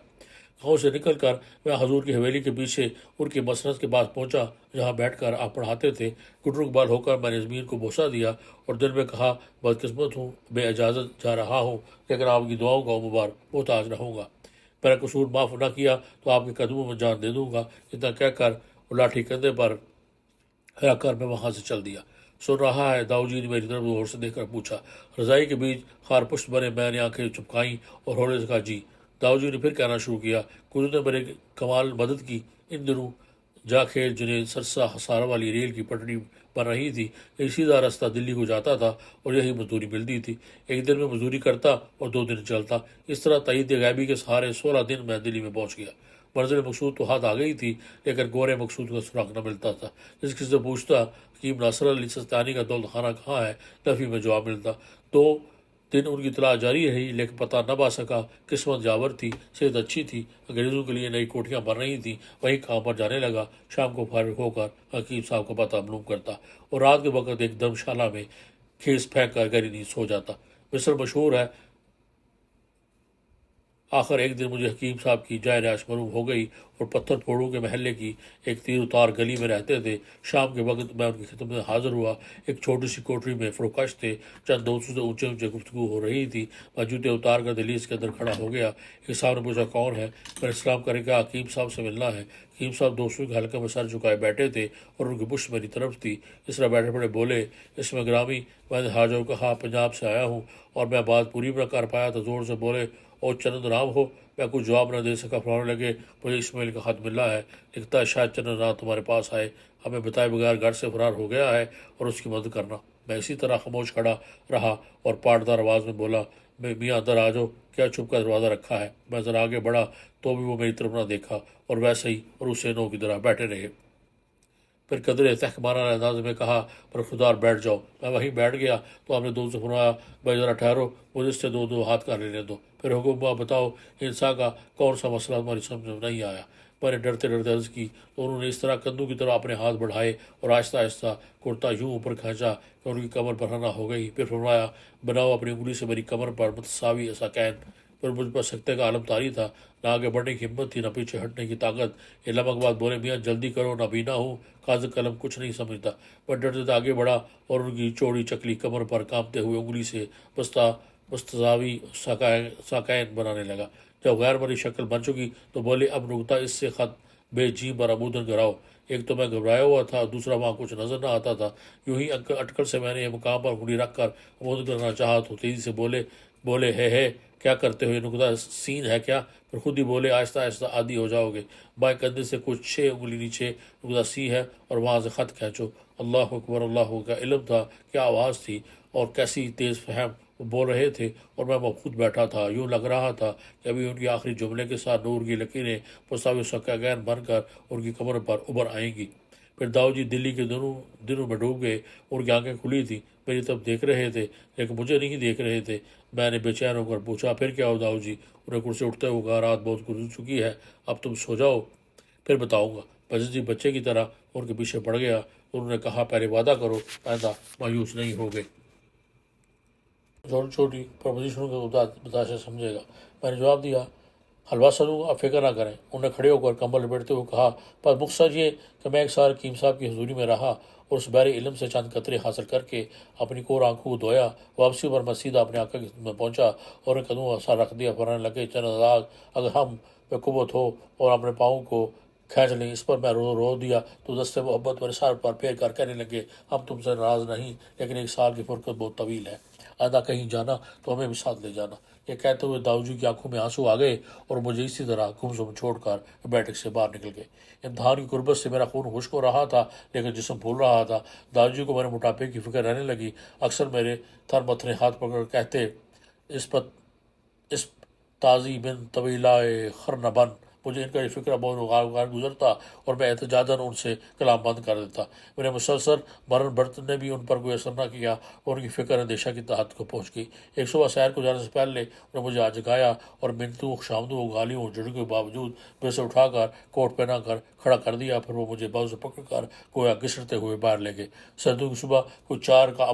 گاؤں سے نکل کر میں حضور کی حویلی کے پیچھے ان کی مسند کے پاس پہنچا جہاں بیٹھ کر آپ پڑھاتے تھے۔ گٹرک بال ہو کر میں نے زمین کو بوسہ دیا اور دل میں کہا بدقسمت ہوں، بے اجازت جا رہا ہوں، لیکن آپ کی دعاؤں کا عمر محتاج رہوں گا۔ میرا قصور معاف نہ کیا تو آپ کے قدموں میں جان دے دوں گا، اتنا کہہ کر وہ لاٹھی کندھے پر رکھ کر میں وہاں سے چل دیا۔ سن رہا ہے؟ داؤ جی نے میری طرف غور سے دیکھ کر پوچھا۔ رضائی کے بیچ خار پشت بنے میں نے آنکھیں چپکائیں اور ہولے سے کہا جی۔ داؤ جی نے پھر کہنا شروع کیا، قدرت نے میرے کمال مدد کی، ان دنوں جا کھیل جنہیں سرسا ہسارا والی ریل کی پٹڑی بن رہی تھی، ایک سیدھا راستہ دلی کو جاتا تھا اور یہی مزدوری ملتی تھی۔ ایک دن میں مزدوری کرتا اور 2 دن چلتا، اس طرح تائید غیبی کے سہارے 16 دن میں دلی میں پہنچ گیا۔ منزل مقصود تو ہاتھ آ گئی تھی لیکن گورے مقصود کا سراغ نہ ملتا تھا۔ جس کسی سے پوچھتا حکیم ناصر علی سستانی کا دولت خانہ کہاں ہے، نفی میں جواب ملتا۔ 2 دن ان کی تلاش جاری رہی لیکن پتہ نہ پا سکا۔ قسمت جاور تھی، صحت اچھی تھی، انگریزوں کے لیے نئی کوٹھیاں بن رہی تھیں، وہیں کام پر جانے لگا۔ شام کو فارغ ہو کر حکیم صاحب کا پتہ معلوم کرتا اور رات کے وقت ایک دم شالہ میں کھیس پھینک کر گہری نیند سو جاتا۔ مصر مشہور ہے۔ آخر ایک دن مجھے حکیم صاحب کی جائے رہائش معلوم ہو گئی اور پتھر پھوڑوں کے محلے کی ایک تیر اتار گلی میں رہتے تھے۔ شام کے وقت میں ان کی خدمت میں حاضر ہوا۔ ایک چھوٹی سی کوٹری میں فروکش تھے، چند دوستوں سے اونچے اونچے گفتگو ہو رہی تھی۔ میں جوتے اتار کر دہلیز کے اندر کھڑا ہو گیا۔ ایک صاحب نے پوچھا کون ہے؟ میں نے سلام کر کے کہا حکیم صاحب سے ملنا ہے۔ حکیم صاحب دوستوں کے حلقے میں سر جھکائے بیٹھے تھے اور ان کی پشت میری طرف تھی۔ اس طرح بیٹھے پڑے بولے، اس میں گرامی میں نے حاجہ کو کہا پنجاب سے آیا ہوں، اور میں بات پوری نہ کر پایا تو زور سے بولے اور چند رام ہو۔ میں کچھ جواب نہ دے سکا۔ فرمانے لگے مجھے اسماعیل کا خط ملا ہے، لکھتا ہے شاید چند رام تمہارے پاس آئے، ہمیں بتائے بغیر گھر سے فرار ہو گیا ہے اور اس کی مدد کرنا۔ میں اسی طرح خاموش کھڑا رہا اور پاٹدار آواز میں بولا، میاں اندر آ جاؤ، کیا چھپ کر دروازہ رکھا ہے؟ میں ذرا آگے بڑھا تو بھی وہ میری طرف نہ دیکھا اور ویسے ہی اور اسے نو کی طرح بیٹھے رہے۔ پھر قدرے تحکمانہ انداز میں کہا پر خدا بیٹھ جاؤ۔ میں وہیں بیٹھ گیا تو آپ نے دو سے فرمایا بھائی ذرا ٹھہرو، مجھے اس سے 2 ہاتھ کر لینے دو۔ پھر حکم ہوا بتاؤ انسان کا کون سا مسئلہ تمہاری سمجھ میں نہیں آیا؟ میں نے ڈرتے ڈرتے عرض کی تو انہوں نے اس طرح کندھوں کی طرف اپنے ہاتھ بڑھائے اور آہستہ آہستہ کرتا یوں اوپر کھینچا کہ ان کی کمر برہنہ ہو گئی۔ پھر فرمایا بناؤ اپنی انگلی سے میری کمر پر متساوی ساقین۔ پھر مجھ پر سکتے کا عالم طاری تھا، نہ آگے بڑھنے کی ہمت تھی نہ پیچھے ہٹنے کی طاقت۔ یہ لمک بعد بولے میاں جلدی کرو، نہ بینا ہوں، کاغذ قلم کچھ نہیں سمجھتا۔ میں ڈرتے آگے بڑھا اور ان کی چوڑی چکلی کمر پر کانپتے ہوئے انگلی سے مستضاوی ساقین بنانے لگا۔ جب غیر مری شکل بن چکی تو بولے اب نکتا اس سے خط بے جی پر عمودن کراؤ۔ ایک تو میں گھبرایا ہوا تھا، دوسرا وہاں کچھ نظر نہ آتا تھا۔ یوں ہی اٹکل سے میں نے مقام پر انگلی رکھ کر عمودن کرنا چاہا تو تیزی سے بولے بولے ہے کیا کرتے ہو، یہ نقطہ سین ہے کیا؟ پھر خود ہی بولے آہستہ آہستہ عادی ہو جاؤ گے، بائیں کندھے سے کچھ 6 انگلی نیچے نقطہ سی ہے اور وہاں سے خط کھینچو۔ اللہ اکبر، اللہ کا علم تھا، کیا آواز تھی اور کیسی تیز فہم وہ بول رہے تھے، اور میں خود بیٹھا تھا، یوں لگ رہا تھا کہ ابھی ان کی آخری جملے کے ساتھ نور کی لکیریں مساوی سکاگین بن کر ان کی کمر پر ابھر آئیں گی۔ پھر داؤ جی دلی کے دنوں میں ڈوب گئے، ان کی آنکھیں کھلی تھیں، میری طرف دیکھ رہے تھے لیکن مجھے نہیں دیکھ رہے تھے۔ میں نے بے چین ہو کر پوچھا پھر کیا ہو داؤ جی؟ انہیں کرسی اٹھتے ہوئے کہا رات بہت گزر چکی ہے، اب تم سو جاؤ، پھر بتاؤں گا۔ بس جی بچے کی طرح ان کے پیچھے پڑ گیا۔ انہوں نے کہا پہلے وعدہ کرو آئندہ مایوس نہیں ہوگے۔ چھوٹی چھوٹی پرپوزیشنوں کو بتاشا سمجھے گا۔ میں نے جواب دیا حلوا سلوں آپ فکر نہ کریں۔ انہوں نے کھڑے ہو کر کمبل لپیٹتے ہوئے کہا پر مقصد یہ کہ میں ایک سال کیم صاحب کی حضوری میں رہا اور اس بحر علم سے چند قطرے حاصل کر کے اپنی کور آنکھوں کو دھویا۔ واپسی پر میں سیدھا اپنے آقا کی خدمت میں پہنچا اور ان قدموں کا سار رکھ دیا، فرمانے لگے چند آزاد اگر ہم پہ قوت ہو اور اپنے پاؤں کو کھینچ لیں۔ اس پر میں رو دیا تو دست محبت میرے سر پر پھیر کر کہنے لگے ہم تم سے ناراض نہیں، لیکن ایک سال کی فرقت بہت طویل ہے، آئندہ کہیں جانا تو ہمیں بھی ساتھ لے جانا۔ یہ کہتے ہوئے داؤ جی کی آنکھوں میں آنسو آ گئے اور مجھے اسی طرح گمسم چھوڑ کر بیٹھک سے باہر نکل گئے۔ امتحان کی قربت سے میرا خون خشک ہو رہا تھا لیکن جسم پھول رہا تھا۔ داؤ جی کو میرے موٹاپے کی فکر رہنے لگی، اکثر میرے تھر متھنے ہاتھ پکڑ کر کہتے اس تازی بن طویلہ خرنبن۔ مجھے ان کا یہ فکر بہت غار گزرتا اور میں احتجاجاً ان سے کلام بند کر دیتا۔ میرے مسلسل مرن برتن نے بھی ان پر کوئی اثر نہ کیا اور ان کی فکر اندیشہ کی تحت کو پہنچ گئی۔ ایک صبح سیر کو جانے سے پہلے انہوں نے مجھے آج جگایا اور منتوں خشامدوں گالیوں جڑوں کے باوجود بے سے اٹھا کر کوٹ پہنا کر کھڑا کر دیا۔ پھر وہ مجھے باؤں سے پکڑ کر گویا گھسٹتے ہوئے باہر لے گئے۔ سردیوں کی صبح کوئی چار کا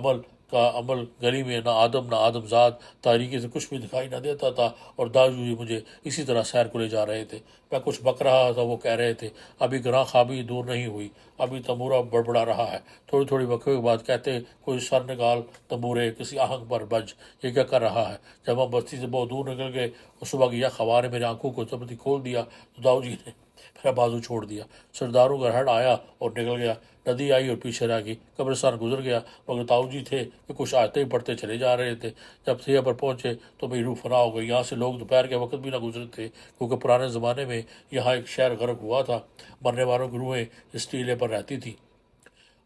عمل گلی میں نہ آدم زاد تاریکی سے کچھ بھی دکھائی نہ دیتا تھا اور داؤ جی مجھے اسی طرح سیر کو لے جا رہے تھے۔ میں کچھ بک رہا تھا، وہ کہہ رہے تھے ابھی گراں خوابی دور نہیں ہوئی، ابھی تمورہ بڑبڑا رہا ہے۔ تھوڑی تھوڑی وقفے کے بعد کہتے کوئی سر نکال تمورے کسی آہنگ پر بج، یہ کیا کر رہا ہے؟ جب ہم بستی سے بہت دور نکل گئے اور صبح کی یک ہوا نے میری آنکھوں کو زبردستی کھول دیا تو داؤ جی نے میرا بازو چھوڑ دیا۔ سرداروں کا ہیڈ آیا اور نکل گیا، ندی آئی اور پیچھے رہ گئی، قبرستان گزر گیا، مگر داؤ جی تھے کہ کچھ آتے ہی پڑھتے چلے جا رہے تھے۔ جب تھیا پر پہنچے تو میری روح فنا ہو گئی۔ یہاں سے لوگ دوپہر کے وقت بھی نہ گزرے تھے کیونکہ پرانے زمانے میں یہاں ایک شہر غرق ہوا تھا، مرنے والوں کی روحیں اس ٹیلے پر رہتی تھیں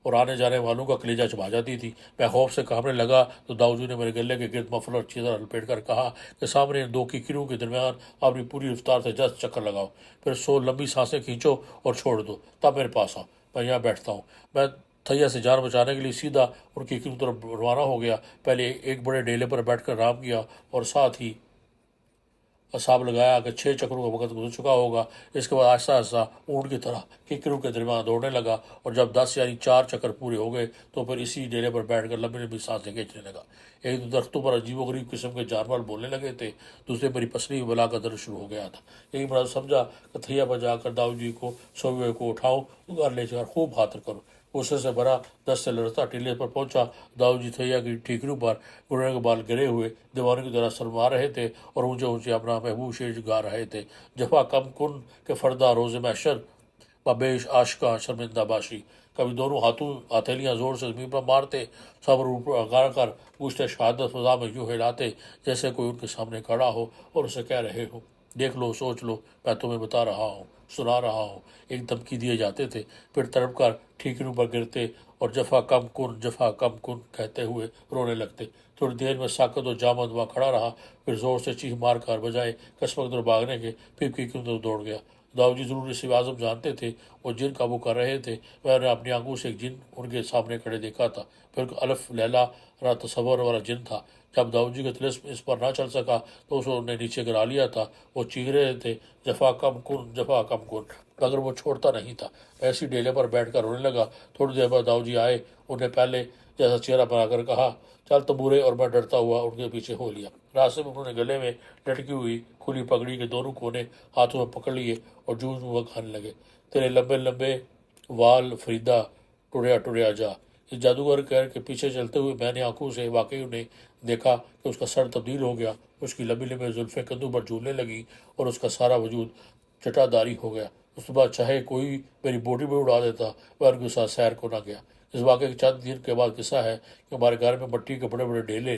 اور آنے جانے والوں کا کلیجہ چبا جاتی تھی۔ میں خوف سے کانپنے لگا تو داؤ جی نے میرے گلے کے گرد مفلر اچھی طرح لپیٹ کر کہا کہ سامنے ان دو کیکریوں کے درمیان اپنی پوری رفتار سے 10 چکر لگاؤ، پھر 100 لمبی سانسیں کھینچو اور چھوڑ دو، تب میرے پاس آؤ، میں یہاں بیٹھتا ہوں۔ میں تھیا سے جان بچانے کے لیے سیدھا ان کیکریوں کی طرف روانہ ہو گیا۔ پہلے ایک بڑے ڈیلے پر بیٹھ کر آرام کیا اور ساتھ ہی حساب لگایا کہ 6 چکروں کا وقت گزر چکا ہوگا۔ اس کے بعد آہستہ آہستہ اونٹ کی طرح کیکروں کے درمیان دوڑنے لگا اور جب 10 یعنی 4 چکر پورے ہو گئے تو پھر اسی ڈیرے پر بیٹھ کر لمبی لمبی سانسیں کھینچنے لگا۔ ایک دو درختوں پر عجیب و غریب قسم کے جانور بولنے لگے تھے، دوسرے میری پسلی میں بلا کا درد شروع ہو گیا تھا۔ یہی مرض سمجھا کہ تھیا پر جا کر داؤ جی کو سوئے ہوئے کو اٹھاؤں، گھر لے جا کر خوب خاطر کروں۔ غصے سے بھرا دست سے لڑتا ٹیلے پر پہنچا۔ داؤ جی تھیا کی ٹھیکریوں پر گھوڑے کے بال گرے ہوئے دیوانوں کی طرح سرما رہے تھے اور اونچے اونچے اپنا محبوب شعر گا رہے تھے، جفا کم کن کے فردا روز محشر بیش عاشقاں شرمندہ باشی۔ کبھی دونوں ہتھیلیاں زور سے زمین پر مارتے، صبر اوپر اگاڑ کر گوشت شہادت فضا میں یوں ہلاتے جیسے کوئی ان کے سامنے کھڑا ہو اور اسے کہہ رہے ہو دیکھ لو، سوچ لو، میں تمہیں بتا رہا ہوں، سنا رہا ہوں۔ ایک دھمکی دیے جاتے تھے، پھر تڑپ کر ٹھیکریوں پر گرتے اور جفا کم کن کہتے ہوئے رونے لگتے۔ تھوڑی دیر میں ساکت و جامد وہاں کھڑا رہا، پھر زور سے چیخ مار کر بجائے قسمت در بھاگنے کے پھر کیوں تو دوڑ گیا۔ داؤ جی ضرور اس اعظم جانتے تھے، وہ جن قابو کر رہے تھے۔ میں نے اپنی آنکھوں سے ایک جن ان کے سامنے کھڑے دیکھا تھا، پھر الف لیلا را تصور والا جن تھا۔ جب داؤ جی کا طلسم اس پر نہ چل سکا تو اسے انہوں نے نیچے گرا لیا تھا۔ وہ چیخ رہے تھے جفا کم کن، مگر وہ چھوڑتا نہیں تھا۔ میں اسی ڈیلے پر بیٹھ کر رونے لگا۔ تھوڑی دیر بعد داؤ جی آئے، انہیں پہلے جیسا چہرہ بنا کر کہا چل تبورے، اور میں ڈرتا ہوا ان کے پیچھے ہو لیا۔ راستے میں انہوں نے گلے میں لٹکی ہوئی کھلی پگڑی کے دونوں کونے ہاتھوں میں پکڑ لیے اور جوجھ میں کھانے لگے تیرے لمبے لمبے وال فریدا ٹریا جا۔ اس جادوگر کے پیچھے چلتے ہوئے میں نے آنکھوں سے واقعی انہیں دیکھا کہ اس کا سر تبدیل ہو گیا، اس کی لمبی لمبی زلفیں کندھوں پر جھولنے لگیں اور اس کا سارا وجود چٹا داری ہو گیا۔ اس کے بعد چاہے کوئی میری بوٹی بھی اڑا دیتا، میں ان کے ساتھ سیر کو نہ گیا۔ اس واقعے کے چند دن کے بعد قصہ ہے کہ ہمارے گھر میں مٹی کے بڑے بڑے ڈیلے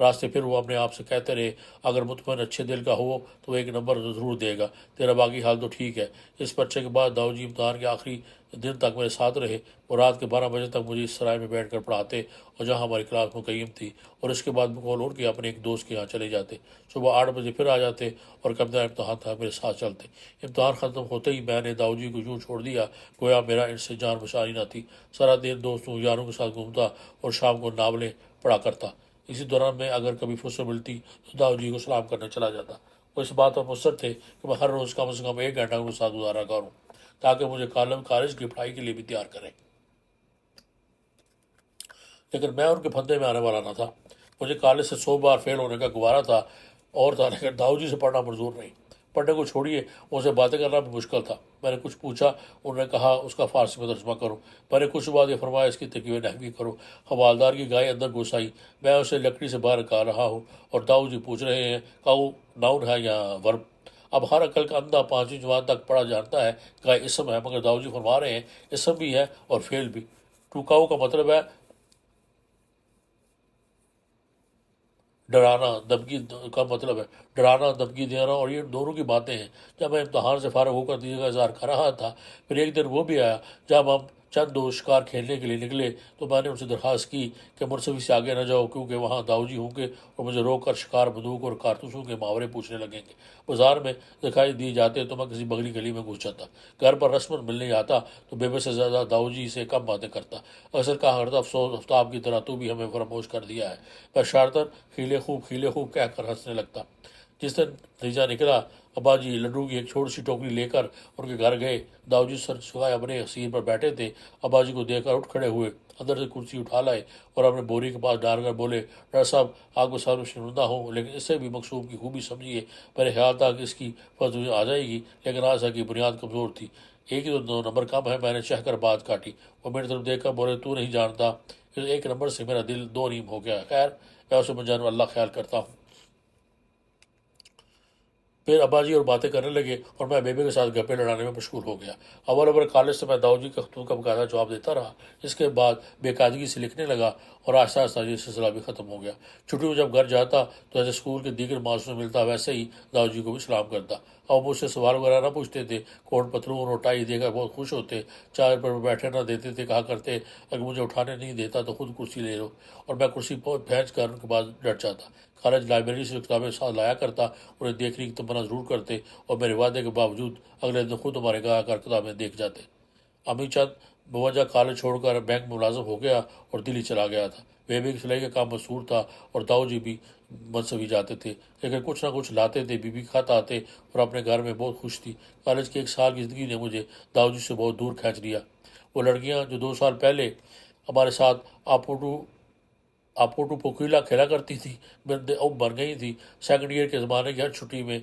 راستے پھر وہ اپنے آپ سے کہتے رہے اگر مطمئن اچھے دل کا ہو تو وہ ایک نمبر ضرور دے گا، تیرا باقی حال تو ٹھیک ہے۔ اس پرچے کے بعد داؤد جی امتحان کے آخری دن تک میرے ساتھ رہے۔ وہ رات کے 12 بجے تک مجھے اس سرائے میں بیٹھ کر پڑھاتے اور جہاں ہماری کلاس مقیم تھی، اور اس کے بعد بقول ان کے اپنے ایک دوست کے یہاں چلے جاتے۔ صبح 8 بجے پھر آ جاتے اور کب میرا امتحان تھا میرے ساتھ چلتے۔ امتحان ختم ہوتے ہی میں نے داؤد جی کو یوں چھوڑ دیا گویا میرا ان سے جان بچانی نہ تھی۔ سارا دن دوستوں یاروں کے ساتھ گھومتا اور شام کو ناولیں پڑھا کرتا۔ اسی دوران میں اگر کبھی فرصت ملتی تو داؤد جی کو سلام کرنے چلا جاتا۔ وہ اس بات پر مصر تھے کہ میں ہر روز کم سے کم 1 گھنٹہ ان کے ساتھ گزارا کروں تاکہ مجھے کالج کی پڑھائی کے لیے بھی تیار کریں، لیکن میں ان کے پھندے میں آنے والا نہ تھا۔ مجھے کالج سے 100 بار فیل ہونے کا گوارا تھا اور تھا، لیکن داؤد جی سے پڑھنا منظور نہیں۔ پڑھنے کو چھوڑیے، ان سے باتیں کرنا بھی مشکل تھا۔ میں نے کچھ پوچھا، انہوں نے کہا اس کا فارسی میں ترجمہ کرو۔ میں نے کچھ بعد یہ فرمایا اس کی ترکیب نحوی کرو۔ حوالدار کی گائے اندر گھس آئی، میں اسے لکڑی سے باہر نکال رہا ہوں اور داؤد جی پوچھ رہے ہیں کاؤ ناؤن ہے یا ورب؟ اب ہر عقل کا اندھا 5ویں جماعت تک پڑھا جانتا ہے گائے اسم ہے، مگر داؤد جی فرما رہے ہیں اسم بھی ہے اور فعل بھی۔ ٹوکاؤ کا مطلب ہے ڈرانا، دھمکی کا مطلب ہے ڈرانا، دھمکی دینا، اور یہ دونوں کی باتیں ہیں۔ جب میں امتحان سے فارغ ہو کر دینے کا اظہار کر رہا تھا، پھر ایک دن وہ بھی آیا جب ہم چند دوست شکار کھیلنے کے لیے نکلے تو میں نے ان سے درخواست کی کہ مرصفی سے آگے نہ جاؤ کیونکہ وہاں داؤد جی ہوں گے اور مجھے روک کر شکار، بندوق اور کارتوسوں کے محاورے پوچھنے لگیں گے۔ بازار میں دکھائی دی جاتے تو میں کسی بغلی گلی میں گھس جاتا۔ گھر پر رسمن ملنے آتا تو بے بس سے زیادہ داؤد جی سے کم باتیں کرتا۔ اکثر کہا کرتا افسوس آفتاب کی طرح تو بھی ہمیں فراموش کر دیا ہے۔ میں شارطن کھیلے خوب کہہ کر ہنسنے لگتا۔ جس دن نتیجہ نکلا، ابا جی لڈو کی ایک چھوٹی سی ٹوکری لے کر ان کے گھر گئے۔ داؤد جی سر جھکائے اپنے حصیر پر بیٹھے تھے۔ ابا جی کو دیکھ کر اٹھ کھڑے ہوئے، اندر سے کرسی اٹھا لائے اور اپنے بوری کے پاس ڈال کر بولے ڈاکٹر صاحب آپ کو ساتھ میں شرمندہ ہوں، لیکن اس سے بھی مقصوب کی خوبی سمجھیے۔ میرے خیال تھا کہ اس کی فضل آ جائے گی، لیکن آج کی بنیاد کمزور تھی، ایک ہی تو 2 نمبر کم ہے۔ میں نے چہ کر بات کاٹی۔ وہ میری طرف دیکھ کر بولے تو نہیں جانتا اس 1 نمبر سے میرا دل 2 نیم ہو گیا۔ خیر میں اسے بن اللہ خیال کرتا ہوں۔ پھر ابا جی اور باتیں کرنے لگے اور میں بیبے کے ساتھ گپے لڑانے میں مشغول ہو گیا۔ اول کالج سے میں داؤد جی کے خطوں کا باقاعدہ جواب دیتا رہا۔ اس کے بعد بے قاعدگی سے لکھنے لگا اور آہستہ آہستہ یہ سلسلہ بھی ختم ہو گیا۔ چھٹی میں جب گھر جاتا تو ایسے اسکول کے دیگر معاشروں میں ملتا ویسے ہی داؤد جی کو بھی سلام کرتا۔ اب مجھ سے سوال وغیرہ نہ پوچھتے تھے، کوٹ پتلون اور ٹائی دے کر بہت خوش ہوتے، چائے پر بیٹھے نہ دیتے تھے، کہا کرتے اگر مجھے اٹھانے نہیں دیتا تو خود کرسی لے لو، اور میں کرسی پھینچ کر ان کے بعد ڈٹ جاتا۔ کالج لائبریری سے کتابیں ساتھ لایا کرتا، انہیں دیکھنے کی تمنا ضرور کرتے اور میرے وعدے کے باوجود اگلے دن خود ہمارے گھر آ کر کتابیں دیکھ جاتے۔ امی چند بوجہ کالج چھوڑ کر بینک میں ملازم ہو گیا اور دلی چلا گیا تھا۔ بیبی کی سلائی کا کام مشہور تھا اور داؤد جی بھی منصبی جاتے تھے، لیکن کچھ نہ کچھ لاتے تھے۔ بیوی خط آتے اور اپنے گھر میں بہت خوش تھی۔ کالج کے 1 سال کی زندگی نے مجھے داؤد جی سے بہت دور کھینچ لیا۔ وہ لڑکیاں جو 2 سال پہلے ہمارے ساتھ آپوٹو پوکیلا کھیلا کرتی تھی اب بن گئی تھی۔ سیکنڈ ایئر کے زمانے کی ہر چھٹی میں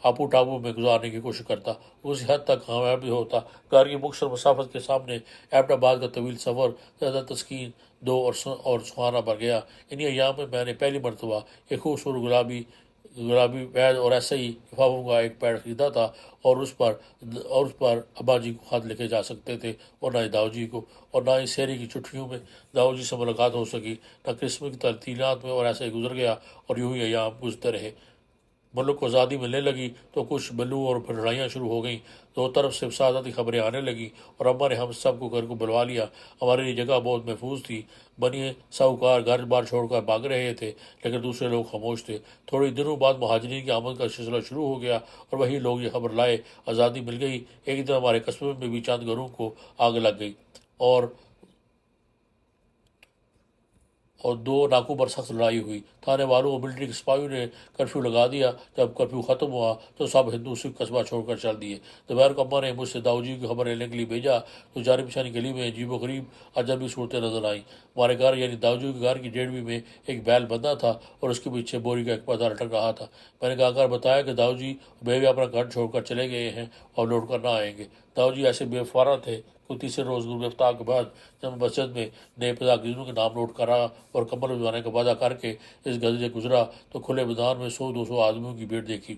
آپو ٹاپو میں گزارنے کی کوشش کرتا، اسی حد تک کامیاب بھی ہوتا۔ گھر کی مختصر مسافت کے سامنے ایبٹ آباد کا طویل سفر زیادہ تسکین دو اور سہانا بن گیا۔ انہی ایام میں میں نے پہلی مرتبہ ایک خوبصورت گلابی وید اور ایسے ہی لفافوں کا ایک پیڈ خریدا تھا اور اس پر ابا جی کو خط لکھے جا سکتے تھے اور نہ ہی داؤد جی کو، اور نہ ہی سحری کی چھٹیوں میں داؤد جی سے ملاقات ہو سکی، نہ کرسمس کی تعطیلات میں، اور ایسے ہی گزر گیا اور یوں ہی ایام گزرتے رہے۔ ملک کو آزادی ملنے لگی تو کچھ بلو اور پھر لڑائیاں شروع ہو گئیں۔ 2 طرف سے فساداتی خبریں آنے لگیں اور اماں نے ہم سب کو گھر کو بلوا لیا۔ ہمارے لیے جگہ بہت محفوظ تھی۔ بنیے ساہوکار گھر بار چھوڑ کر بھاگ رہے تھے، لیکن دوسرے لوگ خاموش تھے۔ تھوڑی دنوں بعد مہاجرین کی آمد کا سلسلہ شروع ہو گیا اور وہی لوگ یہ خبر لائے آزادی مل گئی۔ ایک دن ہمارے قصبے میں بھی چند گھروں کو آگ لگ گئی اور 2 ناکوں پر سخت لڑائی ہوئی۔ تھانے والوں اور ملٹری کے سپاہیوں نے کرفیو لگا دیا۔ جب کرفیو ختم ہوا تو سب ہندو سکھ قصبہ چھوڑ کر چل دیے۔ دوپہر کو اماں نے مجھ سے داؤد جی کی خبر لینے کے لیے بھیجا تو جانی پچھانی گلی میں عجیب و غریب اجنبی صورتیں نظر آئیں۔ ہمارے گھر یعنی داؤد جی کے گھر کی ڈیڑھویں میں ایک بیل بندھا تھا اور اس کے پیچھے بوری کا ایک پردہ لٹک رہا تھا۔ میں نے کہا بتایا کہ داؤد جی بیوی اپنا گھر چھوڑ کر چلے گئے ہیں اور لوٹ کر نہ آئیں گے۔ داؤد جی ایسے بے فارغ تھے کہ تیسرے روز غروب افطار کے بعد جب میں مسجد میں نئے پاکیزوں کے نام نوٹ کرا اور کمبل بجوانے کا وعدہ کر کے اس گلی سے گزرا تو کھلے میدان میں 100-200 آدمیوں کی بھیڑ دیکھی۔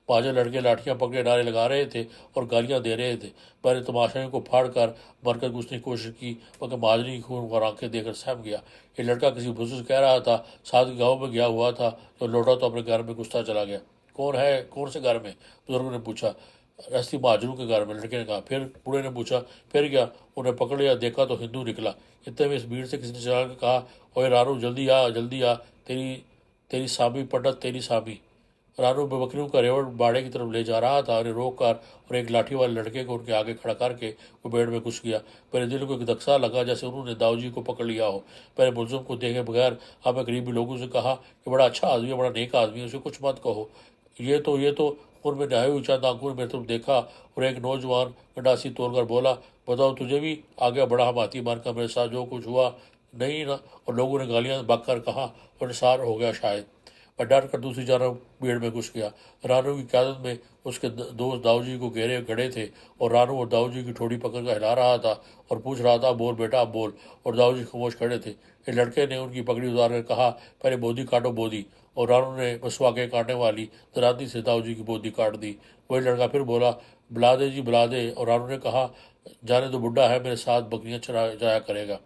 مہاجر لڑکے لاٹھیاں پکڑے نعرے لگا رہے تھے اور گالیاں دے رہے تھے۔ میں نے تماشائیوں کو پھاڑ کر مرکز گھسنے کی کوشش کی مگر مہاجرین کی خون اور آنکھیں دے کر سہم گیا۔ یہ لڑکا کسی بزرگ سے کہہ رہا تھا، ساتھ کے گاؤں میں گیا ہوا تھا، جو لوٹا تو اپنے گھر میں گھستا چلا گیا۔ کون ہے؟ کون سے گھر میں؟ بزرگوں نے پوچھا۔ رستی مہاجروں کے گھر میں، لڑکے نے کہا۔ پھر بوڑھے نے پوچھا، پھر کیا؟ انہیں پکڑ لیا، دیکھا تو ہندو نکلا۔ اتنے میں اس بھیڑ سے کسی نے چلا کے کہا، اوے رانو جلدی آ، جلدی آ، تیری سامی پنڈت، تیری سامی۔ رانو بکریوں کا ریوڑ باڑے کی طرف لے جا رہا تھا، انہیں روک کر اور ایک لاٹھی والے لڑکے کو ان کے آگے کھڑا کر کے وہ بیڑ میں گھس گیا۔ میرے دل کو ایک دھکسا لگا جیسے انہوں نے داؤ جی کو پکڑ لیا ہو۔ میں نے ملزم کو دیکھے بغیر ہمیں قریبی لوگوں سے کہا کہ بڑا اچھا آدمی ہے، بڑا نیک آدمی ہے، اسے کچھ مت کہو۔ یہ تو ان میں نہائے ہوئی چند آنکھوں نے میری طرف دیکھا اور ایک نوجوان گنڈاسی توڑ کر بولا، بتاؤ تجھے بھی آ گیا بڑا ہم ہاتھی بن کر میرے ساتھ جو کچھ ہوا نہیں نا؟ اور لوگوں نے گالیاں بک کر کہا اور نثار ہو گیا شاید۔ میں ڈر کر دوسری جانب بھیڑ میں گھس گیا۔ رانو کی قیادت میں اس کے دوست داؤ جی کو گھیرے کھڑے تھے اور رانو اور داؤ جی کی ٹھوڑی پکڑ کر ہلا رہا تھا اور پوچھ رہا تھا، بول بیٹا اب بول۔ اور داؤ جی خاموش کھڑے تھے۔ ایک لڑکے نے ان کی پگڑی اتار کر کہا، پہلے بودی کاٹو بودی، اور رانو نے مسواکیں کاٹنے والی دراتی سے داؤ جی کی بودی کاٹ دی۔ وہی لڑکا پھر بولا، بلا دے جی بلا دے، اور رانو نے کہا، جانے تو بڈھا ہے، میرے ساتھ بکریاں چرا جایا کرے گا۔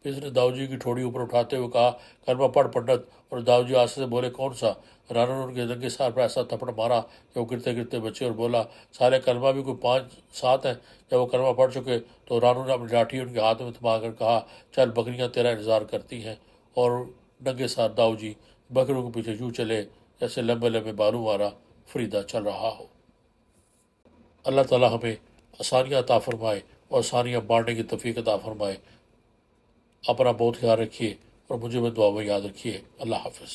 پھر اس نے داؤ جی کی ٹھوڑی اوپر اٹھاتے ہوئے کہا، کلمہ پڑھ پنڈت، اور داؤ جی آستے سے بولے، کون سا؟ رانو نے ان کے ننگے سر پر ایسا تھپڑ مارا کہ وہ گرتے گرتے بچے اور بولا، سارے کلمہ بھی کوئی 5-7 ہیں۔ جب وہ کلمہ پڑھ چکے تو رانو نے اپنی لاٹھی ان کے ہاتھ میں تھما کر کہا، چل بکریاں تیرا انتظار کرتی ہیں۔ اور ننگے سر داؤ جی بکریوں کے پیچھے یوں چلے جیسے لمبے لمبے بالوں والا فریدہ چل رہا ہو۔ اللہ تعالیٰ ہمیں آسانیاں عطا فرمائے اور آسانیاں بانٹنے کی توفیق عطا فرمائے۔ اپنا بہت خیال رکھیے اور مجھے میں دعا میں یاد رکھیے۔ اللہ حافظ۔